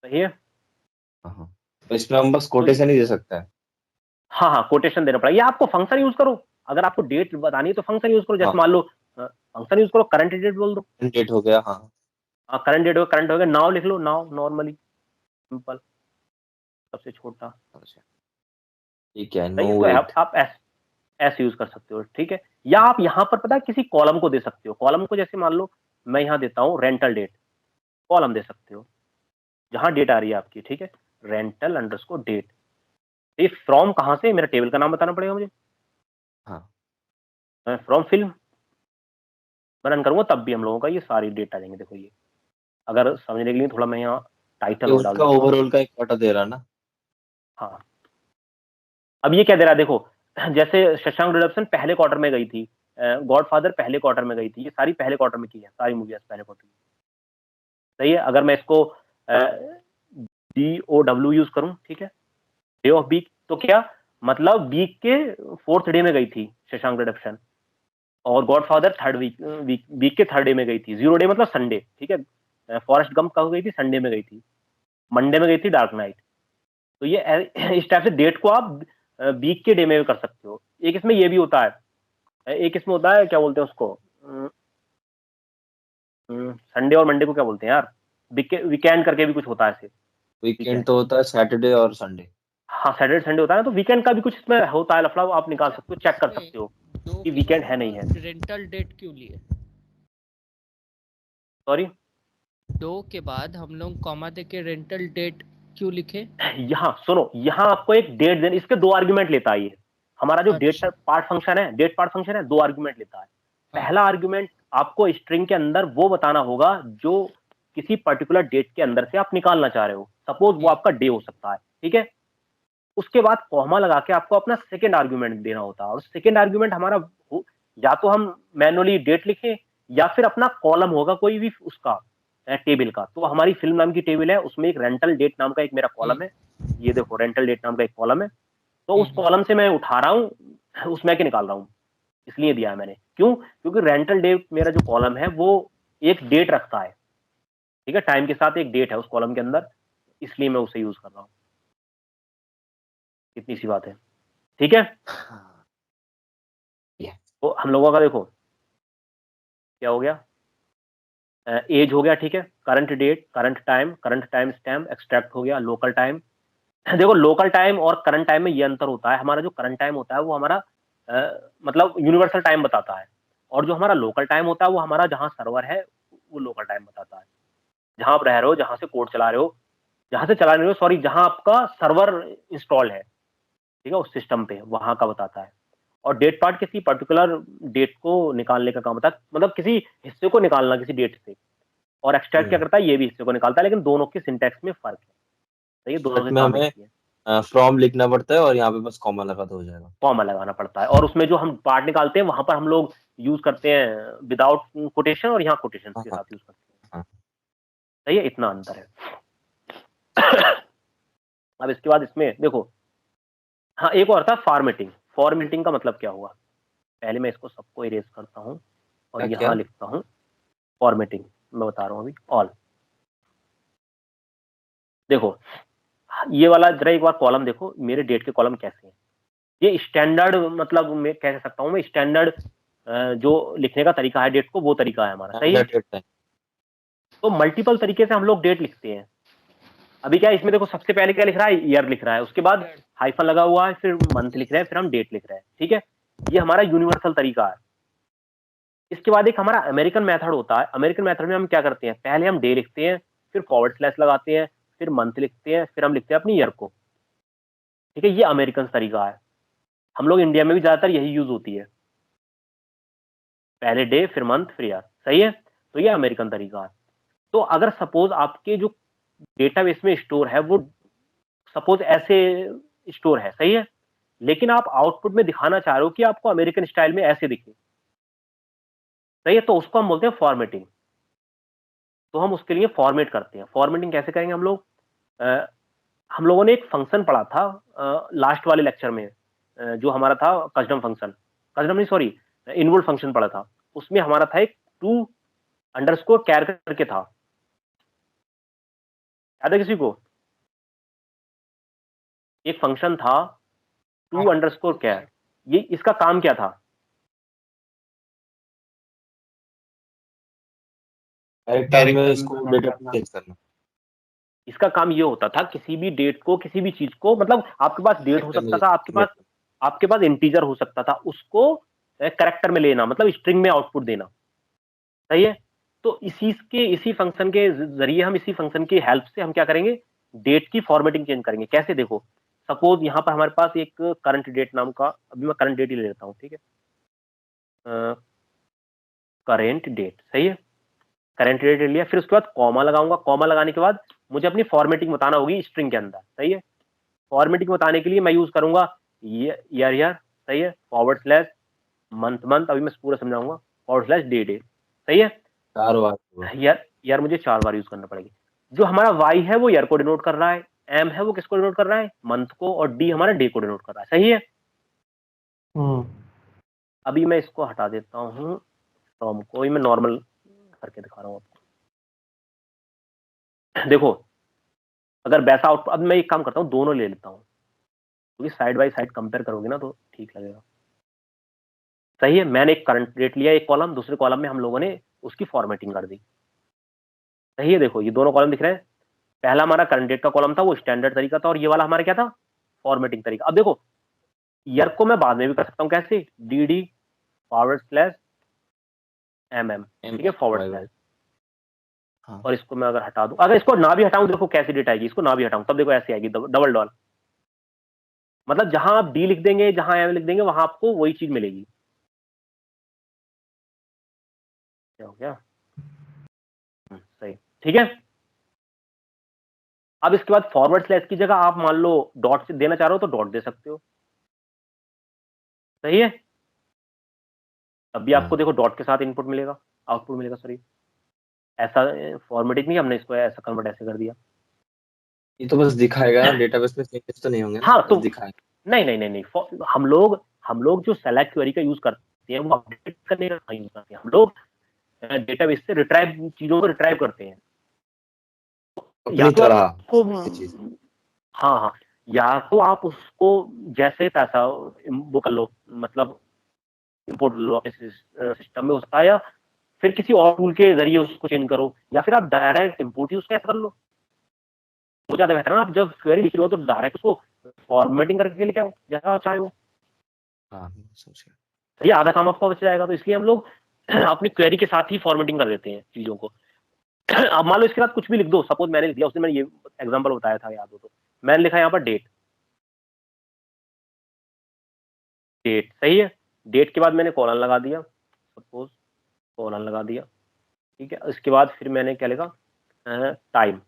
सही है। हाँ हाँ, तो इसमें हम बस तो कोटेशन ही दे सकते हैं। हाँ हाँ, कोटेशन देना पड़ेगा, या आपको फंक्शन यूज करो। अगर आपको डेट बतानी है तो फंक्शन यूज करो, हाँ, जैसे मान लो फंक्शन यूज करो, करंट डेट बोल दो। डेट हो गया, हाँ। हाँ, करंट डेट हो, करंट हो गया, नाउ लिख लो, नाउ नॉर्मली, सिंपल, सबसे छोटा। अच्छा, ठीक है, सही नो है, तो वेट। आप ऐसे यूज कर सकते हो, ठीक है। या आप यहाँ पर पता है किसी कॉलम को दे सकते हो, कॉलम को जैसे मान लो मैं यहाँ देता हूँ रेंटल डेट, कॉलम दे सकते हो, जहां डेट आ रही है आपकी, ठीक है, रेंटल अंडरस्कोर डेट। ये फ्रॉम कहां से, मेरा टेबल का नाम बताना पड़ेगा मुझे, हाँ, मैं फ्रॉम फिल्म मैं रन करूंगा तब भी हम लोगों का ये सारी डेट आ जाएंगे, देखो ये, अगर समझने के लिए थोड़ा मैं यहाँ टाइटल ये और डाल उसका देता हूँ। ओवरऑल का एक कोटा दे रहा ना। हाँ, अब ये क्या दे रहा है देखो, जैसे शशांक रिडम्पशन पहले क्वार्टर में गई थी, गॉडफादर पहले क्वार्टर में गई थी, ये सारी पहले क्वार्टर में की है, सारी मूवीज पहले क्वार्टर में। सही है, अगर मैं इसको DOW यूज करूं, ठीक है, डे ऑफ वीक, तो क्या मतलब वीक के फोर्थ डे में गई थी शशांक रिडम्पशन, और गॉडफादर थर्ड वीक के थर्ड डे में गई थी, जीरो डे मतलब संडे, ठीक है, फॉरेस्ट गंप कब गई थी, संडे में गई थी, मंडे में गई थी डार्क नाइट। तो ये इस टाइप से डेट को आप वीक के डे में भी कर सकते हो। एक इसमें ये भी होता है, एक इसमें होता है, क्या बोलते हैं उसको, संडे और मंडे को क्या बोलते हैं यार, वीकेंड करके भी कुछ होता है ऐसे, वीकेंड वीकेंड। तो होता है सैटरडे और संडे। हाँ, सैटरडे संडे होता है ना, तो वीकेंड का भी कुछ इसमें होता है लफड़ा, वो आप निकाल सकते हो, चेक कर इसमें सकते हो दो कि के वीकेंड बाद है नहीं है। हम रेंटल डेट क्यों लिए? सॉरी, दो के बाद हम लोग कॉमा दे के रेंटल डेट क्यों लिखे? यहाँ सुनो, यहाँ आपको एक डेट देने, इसके दो आर्ग्यूमेंट लेता है ये, हमारा जो डेट अच्छा, पार्ट फंक्शन है, डेट पार्ट फंक्शन है, दो आर्ग्यूमेंट लेता है। हाँ, पहला आर्ग्यूमेंट, आपको स्ट्रिंग के अंदर वो बताना होगा जो किसी पर्टिकुलर डेट के अंदर से आप निकालना चाह रहे हो, सपोज वो आपका डे हो सकता है, ठीक है। उसके बाद कॉमा लगा के आपको अपना सेकंड आर्ग्यूमेंट देना होता है, और सेकंड आर्ग्यूमेंट हमारा या तो हम मैनुअली डेट लिखें, या फिर अपना कॉलम होगा कोई भी उसका टेबल का, तो हमारी फिल्म नाम की टेबल है, उसमें एक रेंटल डेट नाम का एक मेरा कॉलम है, ये देखो रेंटल डेट नाम का एक कॉलम है, तो उस कॉलम से मैं उठा रहा हूँ, उसमें के निकाल रहा हूँ, इसलिए दिया है मैंने, क्यों, क्योंकि रेंटल डेट मेरा जो कॉलम है वो एक डेट रखता है, ठीक है, टाइम के साथ एक डेट है उस कॉलम के अंदर, इसलिए मैं उसे यूज कर रहा हूँ, इतनी सी बात है, ठीक है। हाँ, ये तो हम लोगों का देखो क्या हो गया, एज हो गया, ठीक है, current date, current time stamp, extract हो गया, लोकल टाइम। देखो लोकल टाइम और करंट टाइम में ये अंतर होता है, हमारा जो करंट टाइम होता है वो हमारा मतलब यूनिवर्सल टाइम बताता है, और जो हमारा लोकल टाइम होता है वो हमारा जहां सर्वर है वो लोकल टाइम बताता है, जहां आप रह रहे हो, जहां से कोड चला रहे हो, जहां से चला रहे हो, सॉरी, जहां आपका सर्वर इंस्टॉल है, ठीक है, उस सिस्टम पे, वहां का बताता है। और डेट पार्ट किसी पर्टिकुलर डेट को निकालने का काम होता है, मतलब किसी हिस्से को निकालना किसी डेट से, और एक्सट्रैक्ट क्या हम्म, करता है, ये भी हिस्से को निकालता है, लेकिन दोनों की सिंटैक्स में फर्क है, तो ये दोनों के इसमें काम एक हमें ही है। फ्रॉम लिखना पड़ता है और यहाँ पे बस कॉमा लगा तो हो जाएगा। कॉमा लगाना पड़ता है, और उसमें जो हम पार्ट निकालते हैं वहां पर हम लोग यूज करते हैं विदाउट कोटेशन, और यहाँ कोटेशन हाँ के हाँ साथ यूज करते हैं। हाँ। सही है, इतना अंतर है। अब इसके बाद इसमें देखो, हाँ एक और था फॉर्मेटिंग। फॉर्मेटिंग का मतलब क्या हुआ, पहले मैं इसको सबको इरेज करता हूँ और क्या क्या? यहाँ लिखता हूँ फॉर्मेटिंग, मैं बता रहा हूँ अभी ऑल। देखो ये वाला जरा एक बार कॉलम देखो, मेरे डेट के कॉलम कैसे हैं, ये स्टैंडर्ड, मतलब मैं कह सकता हूँ मैं स्टैंडर्ड जो लिखने का तरीका है डेट को, वो तरीका है हमारा, सही है। स्टैंडर्ड डेट है। तो मल्टीपल तरीके से हम लोग डेट लिखते हैं। अभी क्या है इसमें, देखो सबसे पहले क्या लिख रहा है, ईयर लिख रहा है, उसके बाद हाइफन लगा हुआ है, फिर मंथ लिख रहे हैं, फिर हम डेट लिख रहे हैं, ठीक है, ये हमारा यूनिवर्सल तरीका है। इसके बाद एक हमारा अमेरिकन मेथड होता है, अमेरिकन मेथड में हम क्या करते हैं, पहले हम डे लिखते हैं, फिर फॉरवर्ड स्लैश लगाते हैं, फिर मंथ लिखते हैं, फिर हम लिखते हैं अपनी ईयर को, ठीक है, ये अमेरिकन तरीका है। हम लोग इंडिया में भी ज्यादातर यही यूज होती है, पहले डे फिर मंथ फिर ईयर, सही है, तो ये अमेरिकन तरीका है। तो अगर सपोज आपके जो डेटाबेस में स्टोर है वो सपोज ऐसे स्टोर है, सही है, लेकिन आप आउटपुट में दिखाना चाह रहे हो कि आपको अमेरिकन स्टाइल में ऐसे दिखे, सही है, तो उसको हम बोलते हैं फॉर्मेटिंग। तो हम उसके लिए फॉर्मेट करते हैं। फॉर्मेटिंग कैसे करेंगे हम लोग? हम लोगों ने एक फंक्शन पढ़ा था लास्ट वाले लेक्चर में, जो हमारा था कस्टम फंक्शन, कस्टम नहीं सॉरी, इनवोल्व फंक्शन पढ़ा था। उसमें हमारा था एक टू अंडरस्कोर कैर करके था, याद है किसी को? एक फंक्शन था टू अंडरस्कोर कैर, ये इसका काम क्या था? कैरेक्टर में इसको डेटा चेंज करना। इसका काम ये होता था किसी भी डेट को, किसी भी चीज को, मतलब आपके पास डेट हो सकता था, आपके पास इंटीजर हो सकता था, उसको कैरेक्टर में लेना, मतलब स्ट्रिंग में आउटपुट देना, सही है। तो इसी फंक्शन के जरिए हम, इसी फंक्शन की हेल्प से हम क्या करेंगे? डेट की फॉर्मेटिंग चेंज करेंगे। कैसे? देखो, सपोज यहां पर हमारे पास एक करंट डेट नाम का, अभी मैं करंट डेट ही ले लेता हूं, ठीक है, करेंट डेट, सही है, करंट डेट ले लिया, फिर उसके बाद कॉमा लगाऊंगा। कॉमा लगाने के बाद मुझे अपनी फॉर्मेटिंग बताना होगी स्ट्रिंग के अंदर, सही है। फॉर्मेटिंग बताने के लिए मैं यूज करूंगा ईयर, सही है, फॉरवर्ड स्लैश मंथ, अभी मैं पूरा समझाऊंगा, फॉरवर्ड स्लैश डे, सही है। 4 बार यार मुझे 4 बार यूज करना पड़ेगी। जो हमारा वाई है वो ईयर को डिनोट कर रहा है, एम है वो किसको डिनोट कर रहा है? मंथ को, और डी हमारा डे को डिनोट कर रहा है, सही है। अभी मैं इसको हटा देता हूँ फ्रॉम को, मैं नॉर्मल करके दिखा रहा हूँ आपको। देखो, अगर वैसा आउट, अब मैं एक काम करता हूँ, दोनों ले लेता हूँ, क्योंकि साइड बाय साइड कंपेयर करोगे ना तो ठीक लगेगा, सही है। मैंने एक करंट डेट लिया एक कॉलम, दूसरे कॉलम में हम लोगों ने उसकी फॉर्मेटिंग कर दी, सही है। देखो ये दोनों कॉलम दिख रहे हैं, पहला हमारा करंट डेट का कॉलम था, वो स्टैंडर्ड तरीका था, और ये वाला हमारा क्या था? फॉर्मेटिंग तरीका। अब देखो, ईयर को मैं बाद में भी कर सकता हूँ, कैसे? डी फॉरवर्ड स्लैश एम, ठीक है, फॉरवर्ड स्लैश, और इसको मैं अगर हटा दूं, अगर इसको ना भी हटाऊं, देखो कैसी डेट आएगी, इसको ना भी हटाऊं तब देखो ऐसी आएगी, डबल डॉल, मतलब जहां आप डी लिख देंगे, जहां एम लिख देंगे, वहां आपको वही चीज मिलेगी। क्या हो गया? सही, ठीक है। अब इसके बाद फॉरवर्ड स्लैश की जगह आप मान लो डॉट से देना चाह रहे हो तो डॉट दे सकते हो, सही है। तब भी आपको देखो डॉट के साथ इनपुट मिलेगा, आउटपुट मिलेगा, सॉरी, ऐसा फॉर्मेटिंग नहीं, हमने इसको ऐसा कन्वर्ट ऐसे कर दिया। ये तो बस दिखाएगा ना, डेटाबेस में चेंजेस तो नहीं होंगे ना, हाँ तो बस दिखाएगा। नहीं, हम लोग जो सेलेक्ट क्वेरी का यूज करते हैं वो अपडेट करने का यूज करते हैं। हम लोग डेटाबेस से रिट्राइव, चीजों को रिट्राइव करते हैं, या अपनी तो तरह आपको, ये चीज। हाँ, या तो आप उसको जैसे तैसा वो कर लो, मतलब इंपोर्ट सिस्टम में उसका, या फिर किसी और टूल के जरिए उसको चेंज करो, या फिर आप डायरेक्ट इंपोर्ट ही उसका कर लो, वो ज्यादा बेहतर है ना। आप जब क्वेरी लिख रहे हो तो डायरेक्ट उसको फॉर्मेटिंग करके लेके आओ जैसा आप चाहे हो, हाँ समझ गया। ये आधा काम आपका बच जाएगा। तो इसलिए हम लोग अपनी क्वेरी के साथ ही फॉर्मेटिंग कर देते हैं चीजों को। अब मान लो इसके बाद कुछ भी लिख दो, सपोज मैंने लिख दिया, उसने मैंने ये एग्जांपल बताया था, याद हो तो, मैंने लिखा यहाँ पर डेट, सही है। डेट के बाद मैंने कॉलन लगा दिया, सपोज कॉलन लगा दिया, ठीक है। उसके बाद फिर मैंने क्या लिखा? टाइम,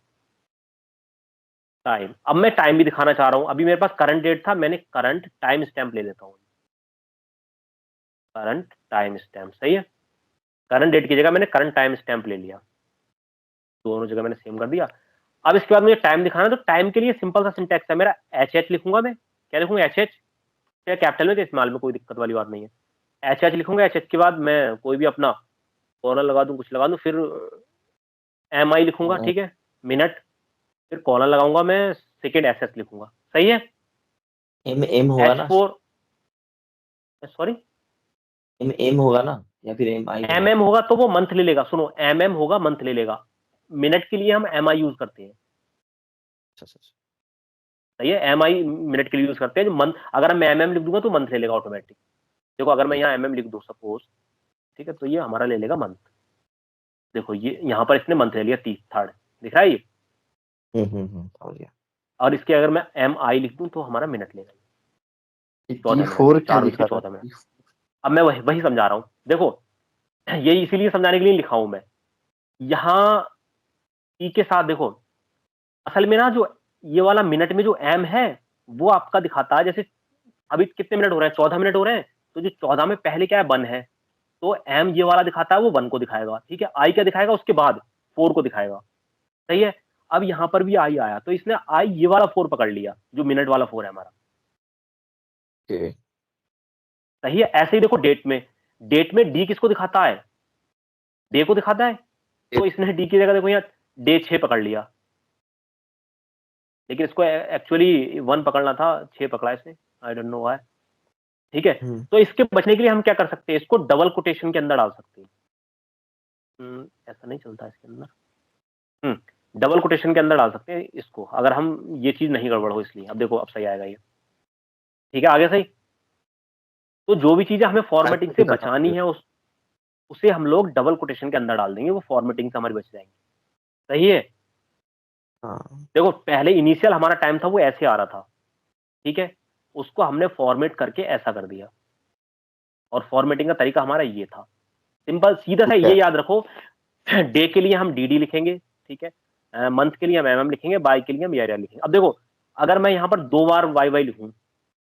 अब मैं टाइम भी दिखाना चाह रहा हूं। अभी मेरे पास करंट डेट था, मैंने करंट टाइम स्टैम्प ले लेता हूं, करंट टाइम स्टैम्प, सही है। करंट डेट की जगह मैंने करंट टाइम स्टैम्प ले लिया, दोनों जगह मैंने सेम कर दिया। अब इसके बाद मुझे टाइम दिखाना है, तो टाइम के लिए सिंपल सा सिंटैक्स है मेरा, एच लिखूंगा मैं, क्या लिखूंगा? एच या कैपिटल में, तो इस्तेमाल में कोई दिक्कत वाली बात नहीं है। एच लिखूंगा, एच के बाद मैं कोई भी अपना कॉलन लगा दूं, कुछ लगा दूं, फिर MI लिखूंगा, ठीक है, मिनट, फिर कॉलन लगाऊंगा मैं, सेकेंड SS लिखूंगा, सही है। एम होगा ना, H4, सॉरी, एम होगा ना, या फिर एम आई होगा? होगा तो वो मंथ ले लेगा, सुनो, होगा मंथ ले लेगा, मिनट के लिए हम MI यूज करते हैं, अच्छा। सही है। MI मिनट के लिए यूज करते हैं, जो मंथ, अगर मैं लिख दूंगा तो मंथ ले लेगा ऑटोमेटिक। देखो अगर मैं यहाँ लिख दूं सपोज, ठीक है, तो ये हमारा ले लेगा मंथ। देखो ये यहाँ पर इसने मंथ ले लिया, 30 थर्ड दिख रहा है ये, समझ गया। और इसके अगर मैं MI लिख दूं तो हमारा मिनट लेगा, 14 T4 मिनट, क्या 4 बज के दिखा रहा 14 मिनट। है? अब मैं वही समझा रहा हूँ, देखो ये इसीलिए समझाने के लिए लिखा हूं मैं। यहाँ T के साथ देखो, असल में ना जो ये वाला मिनट में जो एम है वो आपका दिखाता है, जैसे अभी कितने मिनट हो रहे हैं, 14 मिनट हो रहे हैं, तो जो 14 में पहले क्या है, 1 है, तो एम ये वाला दिखाता है वो 1 को दिखाएगा, ठीक है। आई क्या दिखाएगा उसके बाद, 4 को दिखाएगा, सही है। अब यहां पर भी आई आया, तो इसने आई ये वाला 4 पकड़ लिया, जो मिनट वाला 4 है हमारा, ओके। सही है। ऐसे ही देखो डेट में डी किसको दिखाता है, डे को दिखाता है, तो इसने डी की जगह देखो यहाँ डे 6 पकड़ लिया, लेकिन इसको एक्चुअली 1 पकड़ना था, 6 पकड़ा इसने, आई डोंट नो व्हाई, ठीक है। तो इसके बचने के लिए हम क्या कर सकते हैं, इसको डबल कोटेशन के अंदर डाल सकते हैं। ऐसा नहीं चलता इसके अंदर, डबल कोटेशन के अंदर डाल सकते हैं इसको, अगर हम ये चीज नहीं गड़बड़ हो इसलिए। अब देखो अब सही आएगा ये, ठीक है, आगे सही। तो जो भी चीजें हमें फॉर्मेटिंग से बचानी है उसे हम लोग डबल कोटेशन के अंदर डाल देंगे, वो फॉर्मेटिंग से हमारी बच जाएंगे, सही है। देखो पहले इनिशियल हमारा टाइम था वो ऐसे आ रहा था, ठीक है, उसको हमने फॉर्मेट करके ऐसा कर दिया, और फॉर्मेटिंग का तरीका हमारा ये था, सिंपल सीधा सा। ये याद रखो, डे के लिए हम डी लिखेंगे, ठीक है, मंथ के लिए हम एम लिखेंगे, बाय के लिए हम ईयर लिखेंगे। अब देखो अगर मैं यहाँ पर 2 बार वाई लिखूं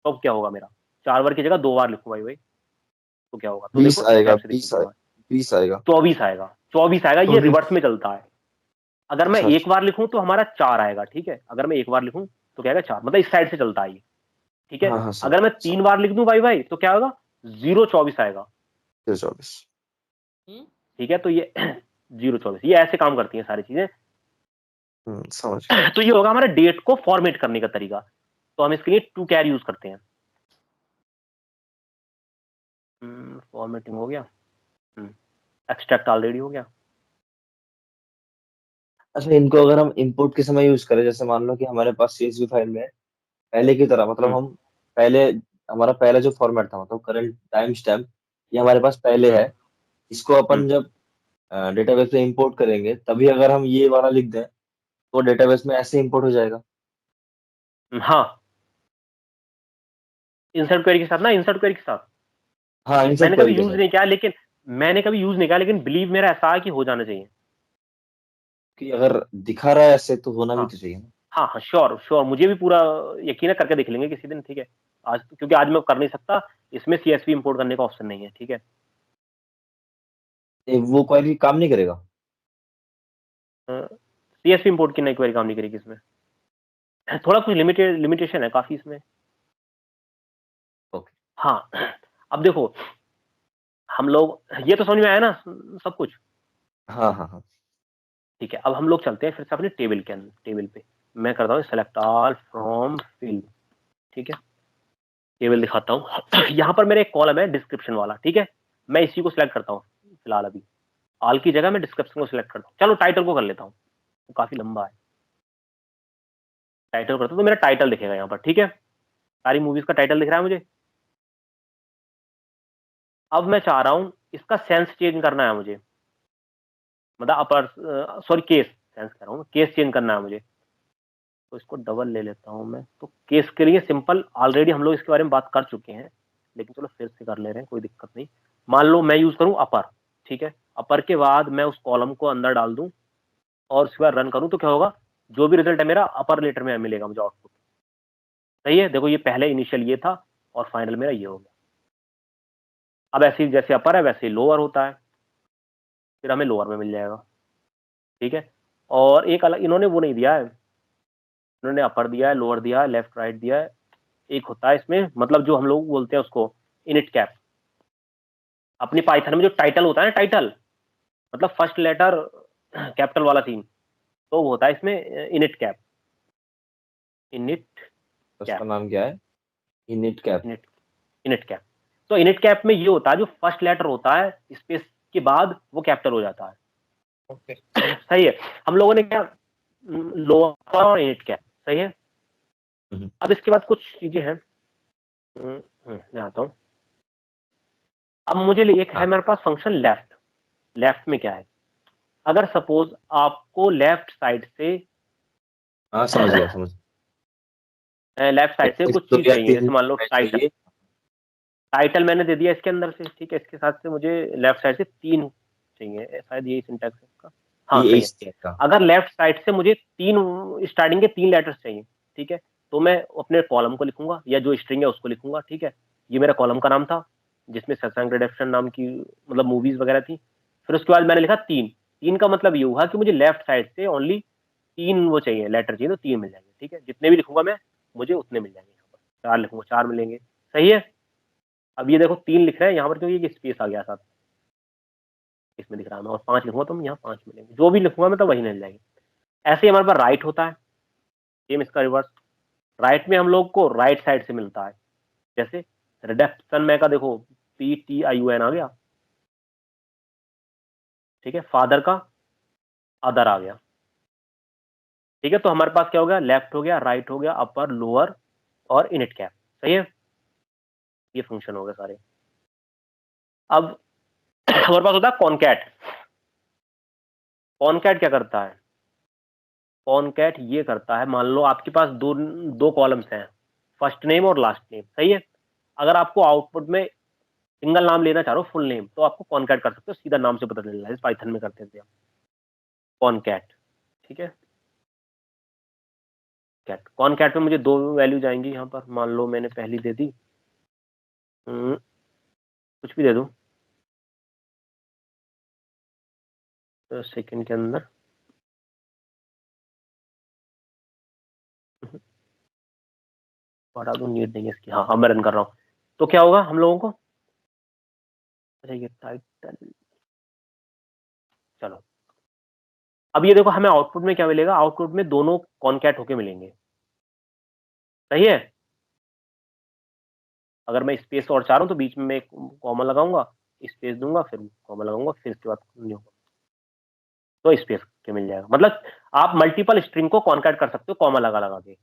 तो क्या होगा, मेरा 4 बार की जगह 2 बार लिखूं वाई तो क्या होगा, तो 20 देखो आएगा, स्टेप से 20 आएगा, 24 आएगा, 24 आएगा, ये रिवर्स में चलता है। अगर मैं अच्छा, एक बार लिखूं तो हमारा 4 आएगा, ठीक है, अगर मैं एक बार लिखूं तो क्या आएगा 4, मतलब इस साइड से चलता है ये, ठीक है। हाँ अगर मैं 3 बार लिख दूं वाई तो क्या होगा, 024 आएगा, 24, ठीक है। तो ये 024 ये ऐसे काम करती हैं सारी चीजें। समझ। तो ये होगा हमारा डेट को फॉर्मेट करने का तरीका, तो हम इसके लिए टू कैर यूज करते हैं। फॉर्मेटिंग हो गया, एक्सट्रैक्ट ऑलरेडी हो गया। अच्छा, इनको अगर हम इंपोर्ट के समय यूज करें, जैसे मान लो कि हमारे पास CSV फाइल में पहले की तरह, मतलब हम पहले, हमारा पहला जो फॉर्मेट था, मतलब करंट टाइम स्टैम्प, ये हमारे पास पहले है, इसको अपन जब डेटाबेस में इंपोर्ट करेंगे तभी अगर हम ये वाला लिख दें तो डेटाबेस में ऐसे इंपोर्ट हो जाएगा। हाँ, इंसर्ट क्वेरी के साथ ना, इंसर्ट क्वेरी के साथ हाँ, इंसर्ट मैंने क्वेरी कभी के यूज साथ। नहीं किया, लेकिन बिलीव मेरा ऐसा है कि हो जाना चाहिए। कि अगर दिखा रहा है ऐसे तो होना भी हाँ तो चाहिए ना। हाँ हाँ, श्योर श्योर, मुझे भी पूरा यकीन है, करके देख लेंगे किसी दिन, ठीक है। आज क्योंकि आज मैं कर नहीं सकता, इसमें CSV इंपोर्ट करने का ऑप्शन नहीं है, ठीक है। वो क्वेरी काम नहीं करेगा। CSV इंपोर्ट की नई क्वेरी काम नहीं करेगी इसमें, थोड़ा कुछ लिमिटेशन है काफी इसमें। ओके। हाँ, अब देखो हम लोग, ये तो समझ में आया ना सब कुछ, हाँ हाँ हाँ। ठीक है। अब हम लोग चलते हैं फिर से अपने टेबल के अंदर, टेबल पे मैं करता हूँ सेलेक्ट ऑल फ्रॉम फिल, ठीक है, टेबल दिखाता हूँ। यहाँ पर मेरा एक कॉलम है डिस्क्रिप्शन वाला, ठीक है, मैं इसी को सिलेक्ट करता हूँ फिलहाल, अभी ऑल की जगह मैं डिस्क्रिप्शन को सिलेक्ट करता हूँ। चलो टाइटल को कर लेता हूँ, तो काफी लंबा है, टाइटल करता हूँ तो मेरा टाइटल दिखेगा यहाँ पर, ठीक है, सारी मूवीज का टाइटल दिख रहा है मुझे। अब मैं चाह रहा हूँ इसका सेंस चेंज करना है मुझे, मतलब अपर, सॉरी केस, सेंस कह रहा हूँ, केस चेंज करना है मुझे, तो इसको डबल ले लेता हूँ मैं। तो केस के लिए सिंपल, ऑलरेडी हम लोग इसके बारे में बात कर चुके हैं, लेकिन चलो फिर से कर ले रहे हैं, कोई दिक्कत नहीं। मान लो मैं यूज करूँ अपर, ठीक है, अपर के बाद मैं उस कॉलम को अंदर डाल दूं और उसके बाद रन करूं, तो क्या होगा, जो भी रिजल्ट है मेरा अपर लेटर में मिलेगा मुझे आउटपुट, सही है। देखो ये पहले इनिशियल ये था और फाइनल मेरा ये हो गया। अब ऐसे ही जैसे अपर है वैसे ही लोअर होता है, फिर हमें लोअर में मिल जाएगा, ठीक है। और एक अलग इन्होंने वो नहीं दिया है, इन्होंने अपर दिया है, लोअर दिया है, लेफ्ट राइट दिया है, एक होता है इसमें, मतलब जो हम लोग बोलते हैं उसको इनिट कैप। अपनी पाइथन में जो टाइटल होता है ना, टाइटल मतलब फर्स्ट लेटर कैपिटल वाला सीन, तो वो होता है इसमें इनिट कैप, इनिट उसका कैप, नाम क्या है? Init cap. Init init cap. तो इनिट कैप में ये होता है, जो फर्स्ट लेटर होता है स्पेस के बाद वो कैपिटल हो जाता है, ओके। सही है। हम लोगों ने क्या, लोअर और इनिट कैप, सही है। अब इसके बाद कुछ चीजें हैं, मैं आता हूँ। अब मुझे एक है मेरे पास फंक्शन लेफ्ट, लेफ्ट में क्या है, अगर सपोज आपको लेफ्ट साइड से हाँ, समझ गया, समझ। लेफ्ट साइड से कुछ 2 चीज या चाहिए, 3 जैसे मान लो टाइटल, चाहिए। टाइटल मैंने दे दिया इसके अंदर से, ठीक है, इसके साथ से मुझे लेफ्ट साइड से 3 चाहिए, शायद यही सिंटैक्स है इसका। हाँ ये सही इस है। का अगर लेफ्ट साइड से मुझे स्टार्टिंग के 3 लेटर्स चाहिए, ठीक है, तो मैं अपने कॉलम को लिखूंगा या जो स्ट्रिंग है उसको लिखूंगा, ठीक है। ये मेरा कॉलम का नाम था जिसमें शशांक रिडेम्पशन नाम की मतलब मूवीज वगैरह थी। फिर उसके बाद मैंने लिखा 3। 3 का मतलब ये हुआ कि मुझे लेफ्ट साइड से ओनली 3 वो चाहिए, लेटर चाहिए, तो 3 मिल जाएंगे, ठीक है। जितने भी लिखूंगा मैं मुझे उतने मिल जाएंगे। यहाँ पर 4 लिखूंगा 4 मिलेंगे, सही है। अब ये देखो 3 लिख रहे हैं यहाँ पर क्योंकि ये स्पेस आ गया साथ, इसमें दिख रहा है, मैं और 5 लिखूंगा तो यहाँ 5 मिलेंगे, जो भी लिखूंगा मैं तो वही मिल जाएंगे। ऐसे ही हमारे पास राइट होता है, सेम इसका रिवर्स। राइट में हम लोग को राइट साइड से मिलता है, जैसे रिडक्शन में का देखो PTIUN आ गया, ठीक है। फादर का अदर आ गया, ठीक है। तो हमारे पास क्या हो गया, लेफ्ट हो गया, राइट हो गया, अपर लोअर और इनिट कैप, सही है। ये फंक्शन हो गए सारे। अब हमारे पास होता है कॉनकैट। कॉनकैट क्या करता है, कॉनकैट ये करता है, मान लो आपके पास दो दो कॉलम्स हैं, फर्स्ट नेम और लास्ट नेम, सही है। अगर आपको आउटपुट में सिंगल नाम लेना चाह रहे हो, फुल नेम, तो आपको कॉनकैट कर सकते हो, सीधा नाम से पता चल रहा है, पाइथन में करते थे हम कॉनकैट, ठीक है। कैट कॉनकैट में मुझे 2 वैल्यू जाएंगी यहाँ पर, मान लो मैंने पहली दे दी, कुछ भी दे दूं सेकंड के अंदर, बड़ा तो नीड नहीं है इसकी। हाँ, अब मैं रन कर रहा हूँ, तो क्या होगा हम लोगों को, अरे ये टाइटल, चलो। अब ये देखो हमें आउटपुट में क्या मिलेगा, आउटपुट में दोनों कॉनकैट होके मिलेंगे, सही है। अगर मैं स्पेस और चाह रहा हूँ तो बीच में मैं कॉमा लगाऊंगा, स्पेस दूंगा, फिर कॉमा लगाऊंगा, फिर इसके बाद नहीं होगा तो स्पेस के मिल जाएगा। मतलब आप मल्टीपल स्ट्रिंग को कॉनकैट कर सकते हो कॉमा लगा लगा के,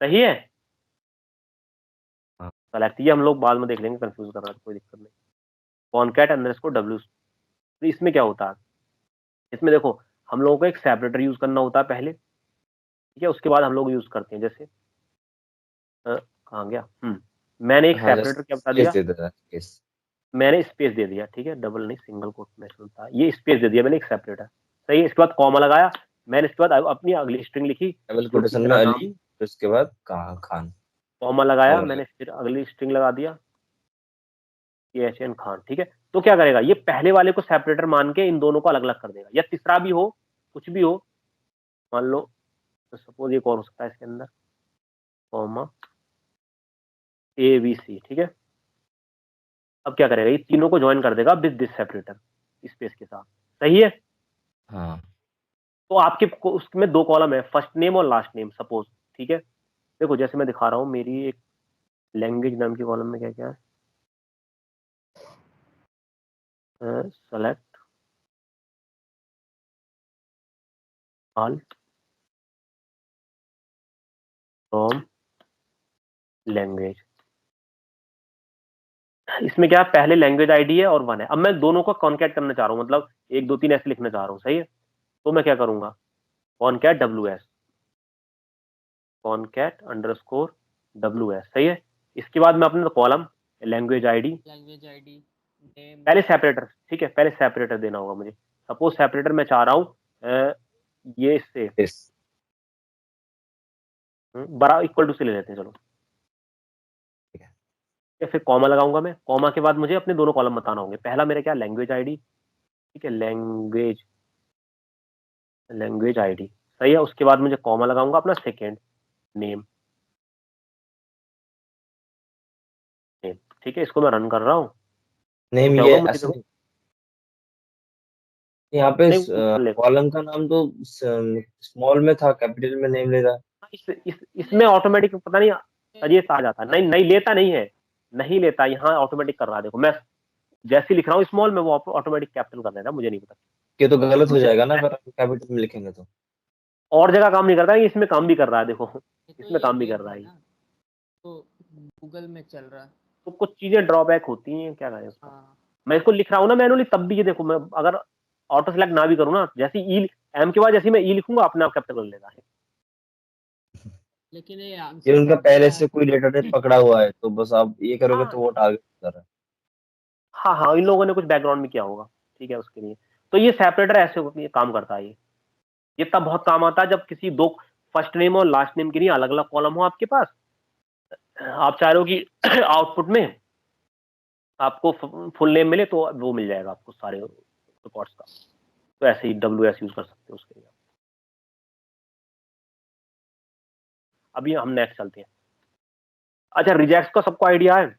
सही है। हाँ। सेलेक्ट, ये हम लोग बाद में देख लेंगे, कंफ्यूज करना तो कोई दिक्कत नहीं। कॉनकैट अंडरस्कोर डब्ल्यू, तो इसमें क्या होता है, इसमें देखो हम लोगों को एक सेपरेटर यूज करना होता है पहले, ठीक है। उसके बाद हम लोग यूज करते हैं, जैसे कहाँ गया, मैंने एक हाँ सेपरेटर क्या जैसे बता केस दिया, दे देता है केस। मैंने स्पेस दे दिया, ठीक है, डबल नहीं सिंगल कोट में चलता है, ये स्पेस दे दिया मैंने एक सेपरेटर, सही है। इसके बाद कॉमा लगाया, मैंने इसके बाद अपनी अगली स्ट्रिंग लिखी डबल जो कि कोटेशन में मेरा नाम, अली, फिर उसके बाद कहाँ खान। कॉमा लगाया और मैंने, फिर अगली स्ट्रिंग लगा दिया KHN खान, ठीक है। तो क्या करेगा, ये पहले वाले को सेपरेटर मान के इन दोनों को अलग अलग कर देगा, या तीसरा भी हो, कुछ भी हो, मान लो तो सपोज एक और हो सकता है इसके अंदर, कॉमा ABC, ठीक है। अब क्या करेगा, ये तीनों को ज्वाइन कर देगा विद दिस सेपरेटर स्पेस के साथ, सही है। हाँ तो आपके उसमें 2 कॉलम है, फर्स्ट नेम और लास्ट नेम सपोज, ठीक है। देखो जैसे मैं दिखा रहा हूँ, मेरी एक लैंग्वेज नाम की कॉलम में क्या क्या है, सेलेक्ट ऑल फ्रॉम लैंग्वेज, इसमें क्या है, पहले लैंग्वेज आईडी है और 1 है। अब मैं दोनों को कॉन्कैट करना चाह रहा हूँ, मतलब 1 2 3 ऐसे लिखना चाह रहा हूँ, सही है। तो मैं क्या करूंगा, concat WS, concat underscore WS, सही है। इसके बाद मैं अपने column language ID, language ID name. पहले सेपरेटर, ठीक है, पहले सेपरेटर देना होगा मुझे। सपोज सेपरेटर मैं चाह रहा हूँ ये इससे केस। बड़ा इक्वल टू से ले लेते हैं, चलो, ठीक है। या फिर कॉमा लगाऊंगा मैं। कॉमा के बाद मुझे अपने दोनों कॉलम बताना होंगे, पहला मेरा क्या, लैंग्वेज आईडी, ठीक है, लैंग्वेज लैंग्वेज आईडी, सही है। उसके बाद मुझे कॉमा लगाऊंगा अपना सेकेंड नेम, नेम, ठीक है। इसको मैं रन कर रहा हूँ, तो नेम क्या ये होगा मुझे असल देखो, यहाँ पे नहीं कर लेगा। कॉलम का नाम तो स्मॉल में था, कैपिटल में नेम ले रहा है। इसमें ऑटोमेटिक पता नहीं अजय आ जाता है, नहीं नहीं लेता नहीं है, नहीं लेता, यहाँ ऑटोमेटिक कर रहा है। देखो मैं जैसे लिख रहा हूँ स्मॉल में, वो ऑटोमेटिक कैपिटल कर देता है, मुझे नहीं पता। ये तो गलत हो जाएगा ना अगर कैपिटल में लिखेंगे तो। और जगह काम नहीं करता है, इसमें काम भी कर रहा है, देखो तो इसमें ये काम भी कर वेब रहा है है। ना, तो गूगल में चल रहा है। तो कुछ चीजें ड्रॉबैक होती हैं, क्या करें उसका। हाँ, मैं इसको लिख रहा हूँ ना मैनुअली, तब भी ये देखो, मैं अगर ऑटो सेलेक्ट ना भी करूँ ना, जैसे ई एम के बाद जैसे मैं ई लिखूंगा अपने आप कैपिटल कर लेगा है। लेकिन ये ये आंसर उनका कब पहले दिया से है? कोई डेटा टाइप पकड़ा हुआ है, तो बस आप ये करोगे हाँ तो वो आगे कर रहा है। हाँ हाँ, इन लोगों ने कुछ बैकग्राउंड में किया होगा, ठीक है, उसके लिए। तो ये सेपरेटर ऐसे ये काम करता है। ये तब बहुत काम आता है जब किसी दो फर्स्ट नेम और लास्ट नेम के लिए अलग अलग कॉलम हो आपके पास, आप चाह रहे हो कि आउटपुट में आपको फुल नेम मिले तो वो मिल जाएगा आपको सारे रिकॉर्ड्स का। तो ऐसे ही WS यूज कर सकते हो उसके लिए। अभी हम नेक्स्ट चलते हैं। अच्छा, रिजेक्ट्स का सबको आइडिया है?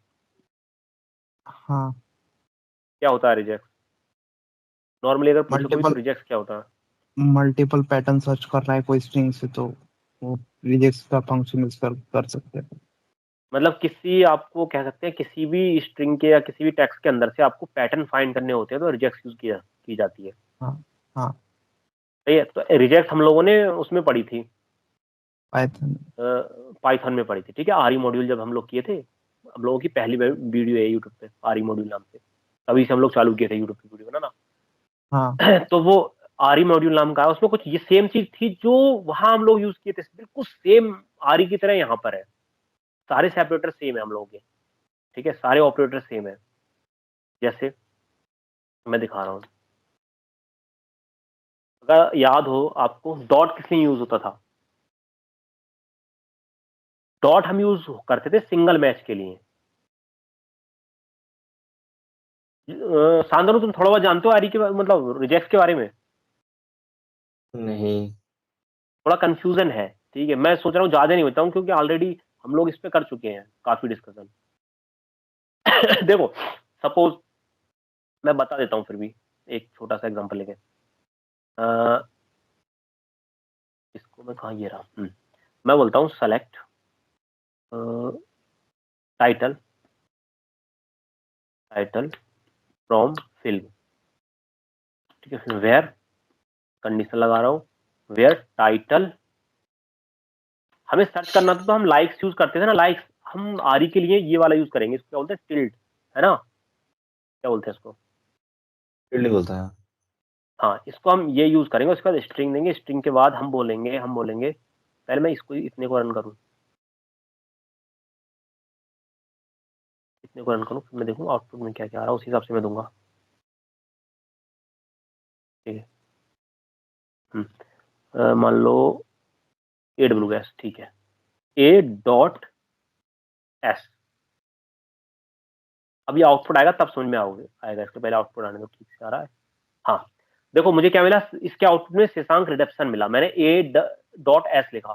हाँ, क्या होता है रिजेक्ट? नॉर्मली अगर पूछे कोई तो मल्टीपल रिजेक्ट क्या होता है? मल्टीपल पैटर्न सर्च कर रहा है कोई स्ट्रिंग से, तो वो रिजेक्ट का फंक्शन यूज कर सकते हैं। मतलब किसी, आपको कह सकते हैं किसी भी स्ट्रिंग के या किसी भी टेक्स्ट के अंदर से आपको पैटर्न फाइंड करने होते हैं तो रिजेक्ट यूज की जाती है। हाँ हाँ, सही है। तो रिजेक्ट हम लोगों ने उसमें पढ़ी थी, पाइथन। पाइथन में पढ़ी थी। ठीक है, आरई मॉड्यूल जब हम लोग किए थे, हम लोगों की पहली वीडियो है यूट्यूब पे आरई मॉड्यूल नाम से, तभी से हम लोग चालू किए थे यूट्यूब पे वीडियो बनाना। हाँ तो वो आरई मॉड्यूल नाम का है, उसमें कुछ ये सेम चीज थी जो वहां हम लोग यूज किए थे, बिल्कुल सेम आरई की तरह यहाँ पर है। सारे सेपरेटर सेम है हम लोगों के। ठीक है, सारे ऑपरेटर सेम है। जैसे मैं दिखा रहा हूँ, अगर याद हो आपको, डॉट किस लिए यूज होता था? डॉट हम यूज करते थे सिंगल मैच के लिए। शानदार, तुम थोड़ा बहुत जानते हो आरई के मतलब रिजेक्ट के बारे में? नहीं। थोड़ा कंफ्यूजन है। ठीक है, मैं सोच रहा हूँ ज्यादा नहीं बताऊं क्योंकि ऑलरेडी हम लोग इस पे कर चुके हैं काफी डिस्कशन। देखो, सपोज मैं बता देता हूँ फिर भी, एक छोटा सा एग्जांपल लेके। इसको मैं कहाँ, ये रहा। मैं बोलता हूँ select title, title from film. ठीक है, फिर वेयर, कंडीशन लगा रहा हूँ, वेयर टाइटल। हमें सर्च करना था तो हम लाइक्स यूज करते थे ना, लाइक्स। हम आरी के लिए ये वाला यूज करेंगे, इसको क्या बोलते हैं, टिल्ड, है ना? क्या बोलते हैं इसको? फील्ड बोलता है। हाँ, इसको हम ये यूज करेंगे, उसके बाद स्ट्रिंग देंगे, स्ट्रिंग के बाद हम बोलेंगे पहले मैं इसको इतने को रन करूँ, इतने को रन करूँ, फिर मैं देखूँ आउटपुट में क्या क्या आ रहा है, उस हिसाब से मैं दूंगा। ठीक है। मान लो AWS, ठीक है, A.S। अब ये आउटपुट आएगा तब समझ में आएगा, इसके पहले आउटपुट आने दो, ठीक से आ रहा है। हाँ, देखो मुझे क्या मिला इसके आउटपुट में, शशांक रिडप्शन मिला, मैंने A.S लिखा।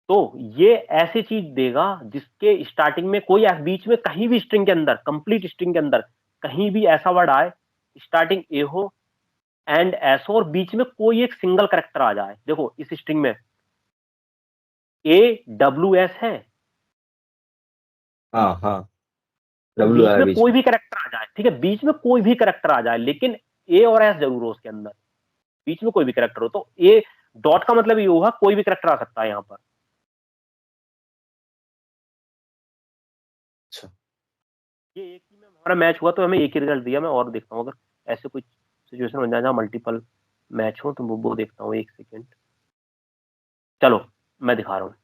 तो ये ऐसी चीज देगा जिसके स्टार्टिंग में कोई, बीच में कहीं भी स्ट्रिंग के अंदर, कंप्लीट स्ट्रिंग के अंदर कहीं भी ऐसा वर्ड आए, स्टार्टिंग ए हो, एंड एस हो, और बीच में कोई एक सिंगल करेक्टर आ जाए। देखो इस स्ट्रिंग में AWS है, हाँ हाँ, तो डब्ल्यू बीच आया में बीच कोई में। भी करेक्टर आ जाए, ठीक है, बीच में कोई भी करेक्टर आ जाए, लेकिन ए और एस जरूर हो उसके अंदर, बीच में कोई भी करेक्टर हो। तो ए डॉट का मतलब ये होगा कोई भी करेक्टर आ सकता है यहां पर। अच्छा। ये एक ही में हमारा मैच हुआ तो हमें एक ही रिजल्ट दिया। मैं और देखता हूँ, अगर ऐसे कुछ सिचुएशन बन जाए जहाँ मल्टीपल मैच हो तो वो देखता हूँ, एक सेकेंड। चलो मैं दिखा रहा हूँ।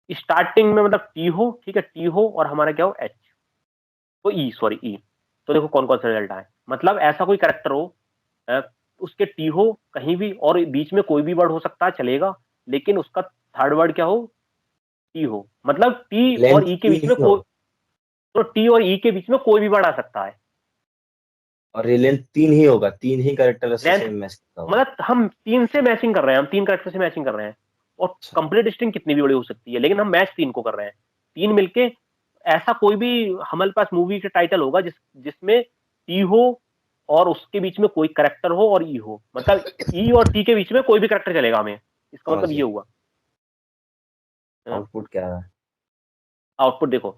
स्टार्टिंग में मतलब टी हो, ठीक है, टी हो और हमारा क्या हो, एच, तो ई, सॉरी ई। तो देखो कौन कौन सा रिजल्ट आए, मतलब ऐसा कोई करेक्टर हो, अ, उसके टी हो कहीं भी, और बीच में कोई भी वर्ड हो सकता है चलेगा, लेकिन उसका थर्ड वर्ड क्या हो, टी हो, मतलब टी लेंथ और ई के 3 बीच में ही कोई, होगा, तो टी और ई के बीच में कोई भी वर्ड आ सकता है। और ये लेंथ 3 ही होगा, 3 ही कैरेक्टर से लेंथ, सेम मैच करता होगा। मतलब हम तीन से मैचिंग कर रहे हैं, हम तीन करेक्टर से मैचिंग कर रहे हैं, और अच्छा। कंप्लीट स्ट्रिंग कितनी भी बड़ी हो सकती है, लेकिन हम मैच तीन को कर रहे हैं, तीन मिलके। ऐसा कोई भी हमारे पास मूवी का टाइटल होगा जिसमें टी हो और उसके बीच में कोई करेक्टर हो और ई हो, मतलब ई और टी के बीच में कोई भी करेक्टर चलेगा हमें, इसका समझ मतलब ये गया। हुआ। आउटपुट क्या है? आउटपुट देखो,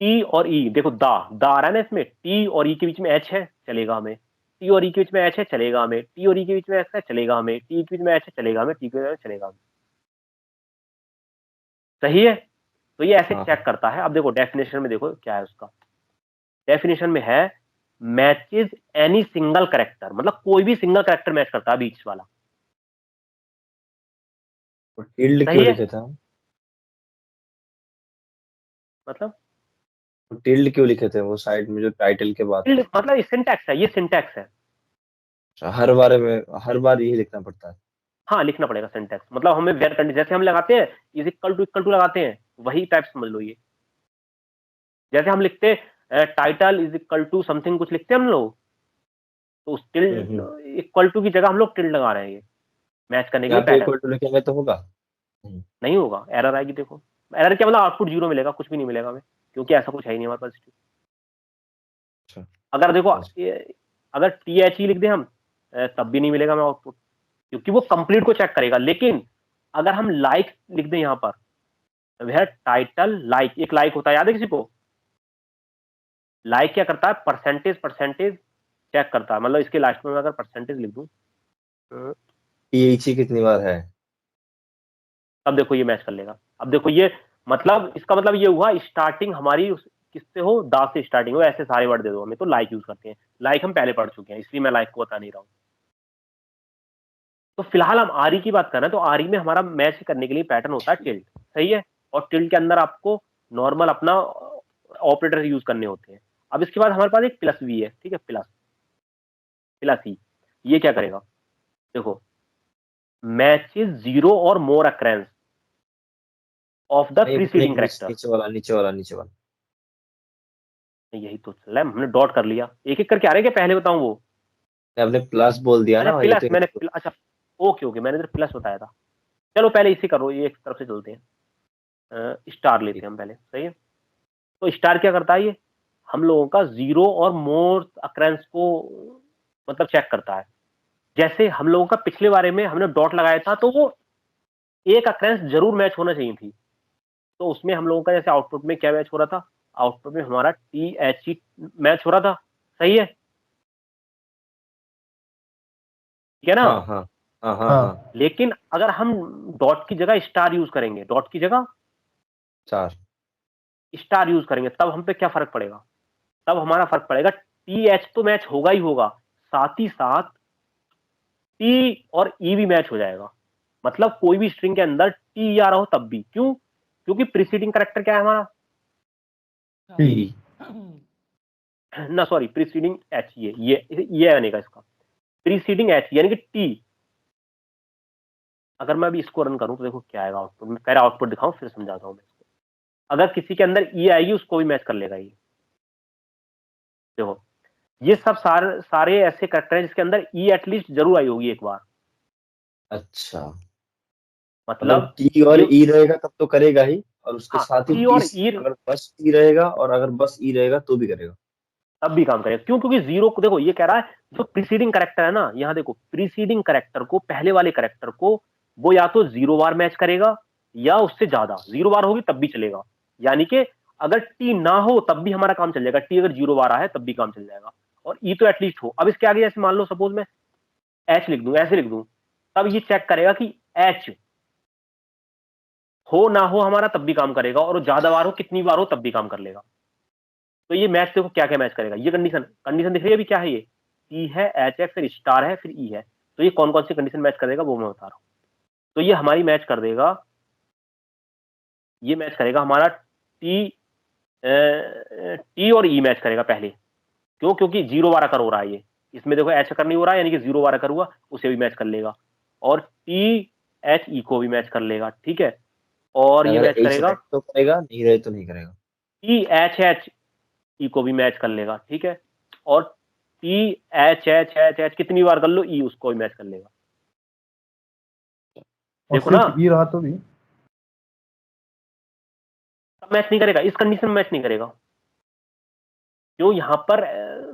टी और ई, देखो दा दा आ रहा है ना इसमें, टी और ई के बीच में एच है चलेगा हमें, टी और ई के बीच में एच है चलेगा हमें, टी और ई के बीच में एच है चलेगा हमें, टी के बीच में एच है चलेगा हमें, टी के बीच में चलेगा हमें। सही है। तो ये ऐसे हाँ चेक हाँ। करता है। अब देखो डेफिनेशन में देखो क्या है उसका, डेफिनेशन में है मैचेज एनी सिंगल करेक्टर, मतलब कोई भी सिंगल करेक्टर मैच करता है बीच वाला। तो टिल्ड सही क्यों है, लिखे थे हम? मतलब टिल्ड क्यों लिखे थे वो साइड में जो टाइटल के बाद? मतलब ये सिंटैक्स है, ये सिंटैक्स है। अच्छा, हर बार यही लिखना पड़ता है? हाँ, लिखना पड़ेगा सिंटैक्स, मतलब हमें वेयर कंडीशन जैसे हम लगाते हैं इज इक्वल टू लगाते हैं, वही टाइप समझ लो ये। जैसे हम लिखते हैं title is equal to something, कुछ लिखते हैं हम लोग, तो उस टिल्ड हम्म। इक्वल टू की जगह हम लोग टिल्ड लगा रहे हैं, ये मैच करने के लिए यहाँ पे पैटर्न। इक्वल टू लिखेंगे तो होगा? हम्म। नहीं होगा, एरर आएगी। देखो एरर क्या मतलब, आउटपुट जीरो मिलेगा, कुछ भी नहीं मिलेगा हमें, क्योंकि ऐसा कुछ है ही नहीं हमारे पास। अच्छा। अगर देखो समझ- अगर टी एच ई लिख दें हम तब भी नहीं मिलेगा हमें आउटपुट, क्योंकि वो कंप्लीट को चेक करेगा। लेकिन अगर हम लाइक लिख दें यहाँ पर, वह टाइटल लाइक, एक लाइक होता है, याद है किसी को? लाइक क्या करता है, परसेंटेज परसेंटेज चेक करता है। मतलब इसके लास्ट में मैं अगर परसेंटेज लिख दूं THE कितनी बार है? तब देखो ये मैच कर लेगा। अब देखो ये मतलब, इसका मतलब ये हुआ स्टार्टिंग हमारी किससे हो, दा से स्टार्टिंग हो, ऐसे सारे वर्ड दे दो हमें, तो लाइक यूज करते हैं। लाइक हम पहले पढ़ चुके हैं, इसलिए मैं लाइक को बता नहीं रहा हूं। तो फिलहाल हम आरी की बात कर रहे हैं, तो आरी में हमारा मैच करने के लिए पैटर्न होता है टिल्ट, सही है। और टिल्ट के अंदर आपको नॉर्मल अपना ऑपरेटर यूज करने होते हैं। अब इसके बाद हमारे पास एक प्लस वी है, ठीक है, प्लस प्लस ई। ये क्या करेगा, देखो, मैचेस जीरो और मोर अक्रेंस ऑफ द नहीं, नहीं, प्रीसीडिंग करेक्टर। नीचे वाला। यही तो चल रहा है, हमने डॉट कर लिया। एक एक करके आ रहे हैं क्या, पहले बताऊं वो? आपने प्लस बोल दिया अच्छा ना, ये प्लस, तो मैंने अच्छा, ओके ओके, मैंने इधर प्लस बताया था। चलो पहले इसी करो, ये एक तरफ से चलते हैं। स्टार लेते हैं हम पहले, सही है। तो स्टार क्या करता है, ये हम लोगों का जीरो और मोर अक्रेंस को मतलब चेक करता है। जैसे हम लोगों का पिछले बारे में हमने डॉट लगाया था, तो वो एक अक्रेंस जरूर मैच होना चाहिए थी। तो उसमें हम लोगों का जैसे आउटपुट में क्या मैच हो रहा था, आउटपुट में हमारा टी एच ई मैच हो रहा था, सही है, ठीक है ना। हाँ, हाँ, हाँ, हाँ, हाँ। हाँ। लेकिन अगर हम डॉट की जगह स्टार यूज करेंगे, डॉट की जगह 4। स्टार यूज करेंगे, तब हम पे क्या फर्क पड़ेगा, तब हमारा फर्क पड़ेगा, टी एच तो मैच होगा ही होगा, साथ ही साथ टी और ई भी मैच हो जाएगा। मतलब कोई भी स्ट्रिंग के अंदर टी आ रहा हो तब भी, क्यों? क्योंकि प्रीसीडिंग करेक्टर क्या है हमारा, T। ना सॉरी, प्रीसीडिंग एच, ये आने का इसका प्रीसीडिंग एच यानी कि टी। अगर मैं अभी इसको रन करूं तो देखो क्या आएगा आउटपुट में, पहले आउटपुट दिखाऊं फिर समझाता हूं मैं इसको। अगर किसी के अंदर ई आएगी उसको भी मैच कर लेगा ये। देखो ये सब सारे ऐसे करेक्टर हैं जिसके अंदर ई एटलीस्ट जरूर आई होगी एक बार। अच्छा, मतलब मतलब टी और ये, ई रहेगा तब तो करेगा ही, और उसके हाँ, साथ ही टी टी, और ई अगर बस टी रहेगा और अगर बस ई रहेगा तो भी करेगा। तब भी काम करेगा। क्यों? क्योंकि जीरो को देखो, ये कह रहा है जो प्रीसीडिंग करेक्टर है ना, यहां देखो प्रीसीडिंग करेक्टर को, पहले वाले करेक्टर को वो या तो जीरो बार मैच करेगा या उससे ज्यादा, जीरो बार होगी तब भी चलेगा। यानी कि अगर टी ना हो तब भी हमारा काम चल जाएगा, टी अगर जीरो बार है तब भी काम चल जाएगा। और ई तो एटलीस्ट हो। अब इसके आगे जैसे मान लो सपोज मैं एच लिख दूं, ऐसे लिख दूं, तब ये चेक करेगा कि एच हो ना हो हमारा, तब भी काम करेगा, और ज्यादा बार हो, कितनी बार हो, तब भी काम कर लेगा। तो ये मैच देखो क्या क्या मैच करेगा, ये कंडीशन कंडीशन दिख रही है अभी, क्या है ये, ई है, एच है, फिर स्टार है, फिर ई है। तो ये कौन कौन सी कंडीशन मैच कर देगा वो मैं बता रहा हूं। तो ये हमारी मैच कर देगा, ये मैच करेगा हमारा टी, टी और ई मैच करेगा पहले। क्यों? क्योंकि जीरो बार कर हो रहा है ये, इसमें देखो एच कर नहीं हो रहा है, यानी कि जीरो बार कर हुआ, उसे भी मैच कर लेगा। और टी एच ई को भी मैच कर लेगा, ठीक है। और ये अगर मैच एच करेगा रहे तो करेगा, नहीं रहे तो नहीं करेगा। टी एच एच ई को भी मैच कर लेगा, ठीक है। और T H H H H कितनी बार कर लो, ई उसको भी मैच कर लेगा। और देखो ना, सिर्फ ई रहा तो भी? मैच नहीं करेगा, इस कंडीशन में मैच नहीं करेगा। क्यों? यहां पर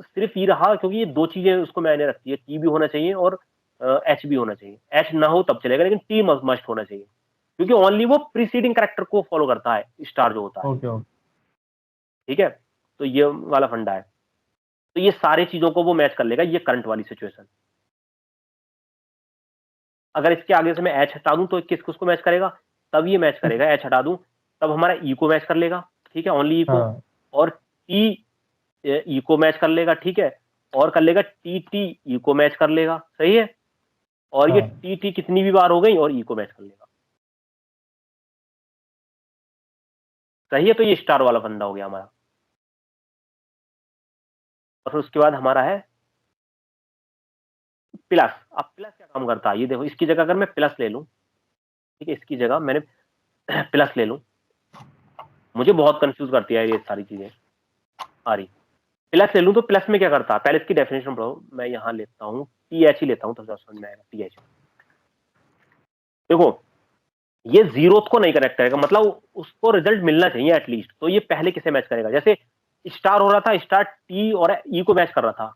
सिर्फ ई रहा, क्योंकि ये दो चीजें उसको मैंने रखती है, टी भी होना चाहिए और एच भी होना चाहिए। एच ना हो तब चलेगा, लेकिन टी मस्ट होना चाहिए, क्योंकि ओनली वो प्रीसीडिंग करेक्टर को फॉलो करता है, स्टार जो होता है, ओके ओके। ठीक है। तो ये वाला फंडा है। तो ये सारी चीजों को वो मैच कर लेगा, ये करंट वाली सिचुएशन। अगर इसके आगे से मैं एच हटा दूं तो किस किसको मैच करेगा, तब ये मैच करेगा, एच हटा दूं तब हमारा ई को मैच कर लेगा, ठीक है, ओनली ई को। हाँ और टी ई को मैच कर लेगा, ठीक है। और कर लेगा टी टी ई को मैच कर लेगा, सही है। और ये हाँ। टी टी कितनी भी बार हो गई और ई को मैच कर लेगा, सही है। तो ये स्टार वाला फंडा हो गया हमारा। और फिर उसके बाद हमारा है प्लस। अब प्लस क्या काम करता है ये देखो, इसकी जगह अगर मैं प्लस ले लूं, ठीक है, इसकी जगह मैंने प्लस ले लूं, मुझे बहुत कंफ्यूज करती है ये सारी चीजें आ रही। प्लस ले लूं तो प्लस में क्या करता है, पहले इसकी डेफिनेशन पढ़ो, मैं यहां लेता हूं टी एच ही लेता हूं तो समझ में आएगा। टी एच देखो, ये जीरो को नहीं कनेक्ट करेगा, मतलब उसको रिजल्ट मिलना चाहिए एटलीस्ट, तो ये पहले किसे मैच करेगा, जैसे स्टार हो रहा था, स्टार टी और ई को मैच कर रहा था,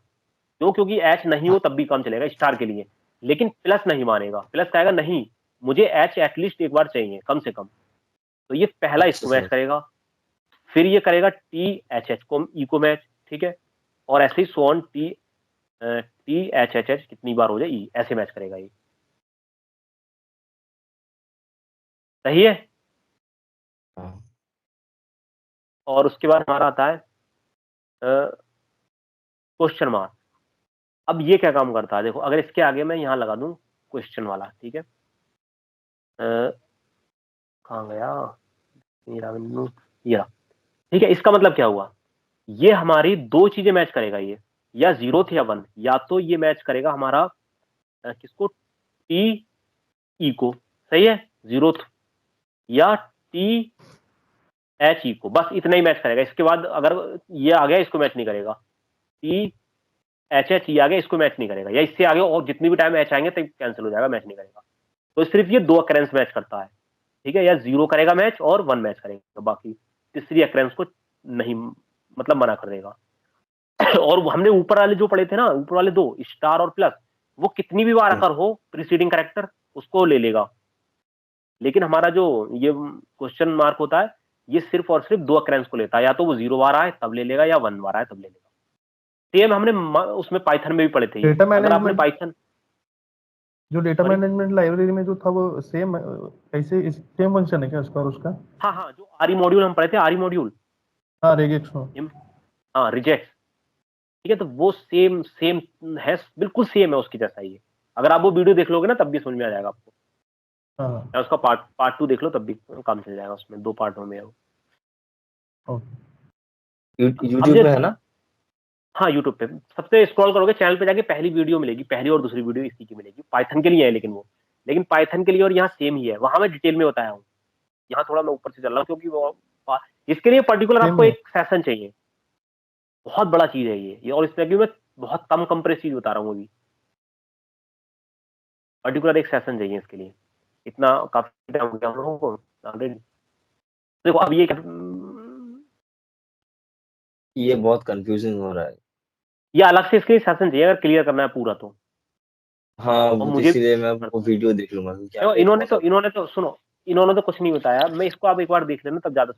क्योंकि एच नहीं हो तब भी काम चलेगा स्टार के लिए, लेकिन प्लस नहीं मानेगा, प्लस कहेगा नहीं मुझे एच एटलीस्ट एक बार चाहिए कम से कम, तो ये पहला इसको मैच करेगा, फिर ये करेगा टी एच एच को ई को मैच, ठीक है, और ऐसे ही so on T H H H कितनी बार हो जाए ई, ऐसे मैच करेगा ये। सही है। हाँ। और उसके बाद हमारा आता है क्वेश्चन मार्क। अब ये क्या काम करता है देखो, अगर इसके आगे मैं यहां लगा दूं क्वेश्चन वाला, ठीक है, कहां गया मेरा बिंदु, ये, ठीक है, इसका मतलब क्या हुआ, ये हमारी दो चीजें मैच करेगा, ये या जीरो या वन, या तो ये मैच करेगा हमारा किसको, टी ई को, सही है, जीरो, या टी एच ई को, बस इतना ही मैच करेगा, इसके बाद अगर ये आ गया इसको मैच नहीं करेगा, टी एच एच ई आ गया इसको मैच नहीं करेगा, या इससे आगे और जितनी भी टाइम एच आएंगे तब कैंसिल हो जाएगा, मैच नहीं करेगा। तो सिर्फ ये दो अकरेंस मैच करता है, ठीक है, या जीरो करेगा मैच और वन मैच करेगा, बाकी तीसरी अकरेंस को नहीं, मतलब मना कर देगा। और हमने ऊपर वाले जो पढ़े थे ना, ऊपर वाले दो स्टार और प्लस, वो कितनी भी बार अगर हो प्रीसीडिंग कैरेक्टर उसको ले लेगा, लेकिन हमारा जो ये क्वेश्चन मार्क होता है ये सिर्फ और सिर्फ दो अकरेंस को लेता है, या तो वो जीरो बार आए तब ले लेगा या वन बार आए तब ले लेगा। सेम हमने उसमें पाइथन में भी पढ़े थे ये। डेटा अगर आपने मैनेजमेंट, पाइथन, जो डेटा सॉरी, मैनेजमेंट लाइब्रेरी में जो था वो सेम ऐसे सेम फंक्शन है क्या उसका और उसका? हाँ हाँ, जो आरी मॉड्यूल हम पढ़े थे, आरी मॉड्यूल, हाँ रेगेक्स में। हाँ रिजेक्ट, ठीक है, तो वो सेम सेम है, बिल्कुल सेम है उसकी जैसा ही है। अगर आप वो वीडियो देख लोगे ना तब भी समझ में आ जाएगा आपको, हाँ या उसका पार्ट 2 देख लो तब भी काम चल जाएगा, उसमें दो पार्टों में है वो। यूट्यूब पे है ना? हाँ यूट्यूब पे सबसे स्क्रॉल करोगे चैनल पे जाके पहली वीडियो मिलेगी, पहली और दूसरी वीडियो इसी की मिलेगी, पाइथन के लिए है लेकिन वो, लेकिन पाइथन के लिए और यहाँ सेम ही है, वहां मैं डिटेल में बताया हूँ, यहाँ थोड़ा मैं ऊपर से चल रहा हूँ क्योंकि वो इसके लिए पर्टिकुलर आपको एक सेशन चाहिए, बहुत बड़ा चीज है ये, और इसमें मैं बहुत कम कंप्रेस चीज बता रहा हूँ अभी, पर्टिकुलर एक सेशन चाहिए इसके लिए, इतना काफी टाइम हो गया हम लोगों को ऑलरेडी। देखो अब ये बहुत कंफ्यूजिंग हो रहा है। ये अलग से इसके लिए सेशन चाहिए अगर क्लियर करना है पूरा तो। हाँ, और वो मुझे इसीलिए मैं वो वीडियो देख लूंगा कि क्या इन्होंने तो सुनो, इन्होंने तो कुछ नहीं बताया, मैं इसको आप एक बार देख लेना तब ज्यादा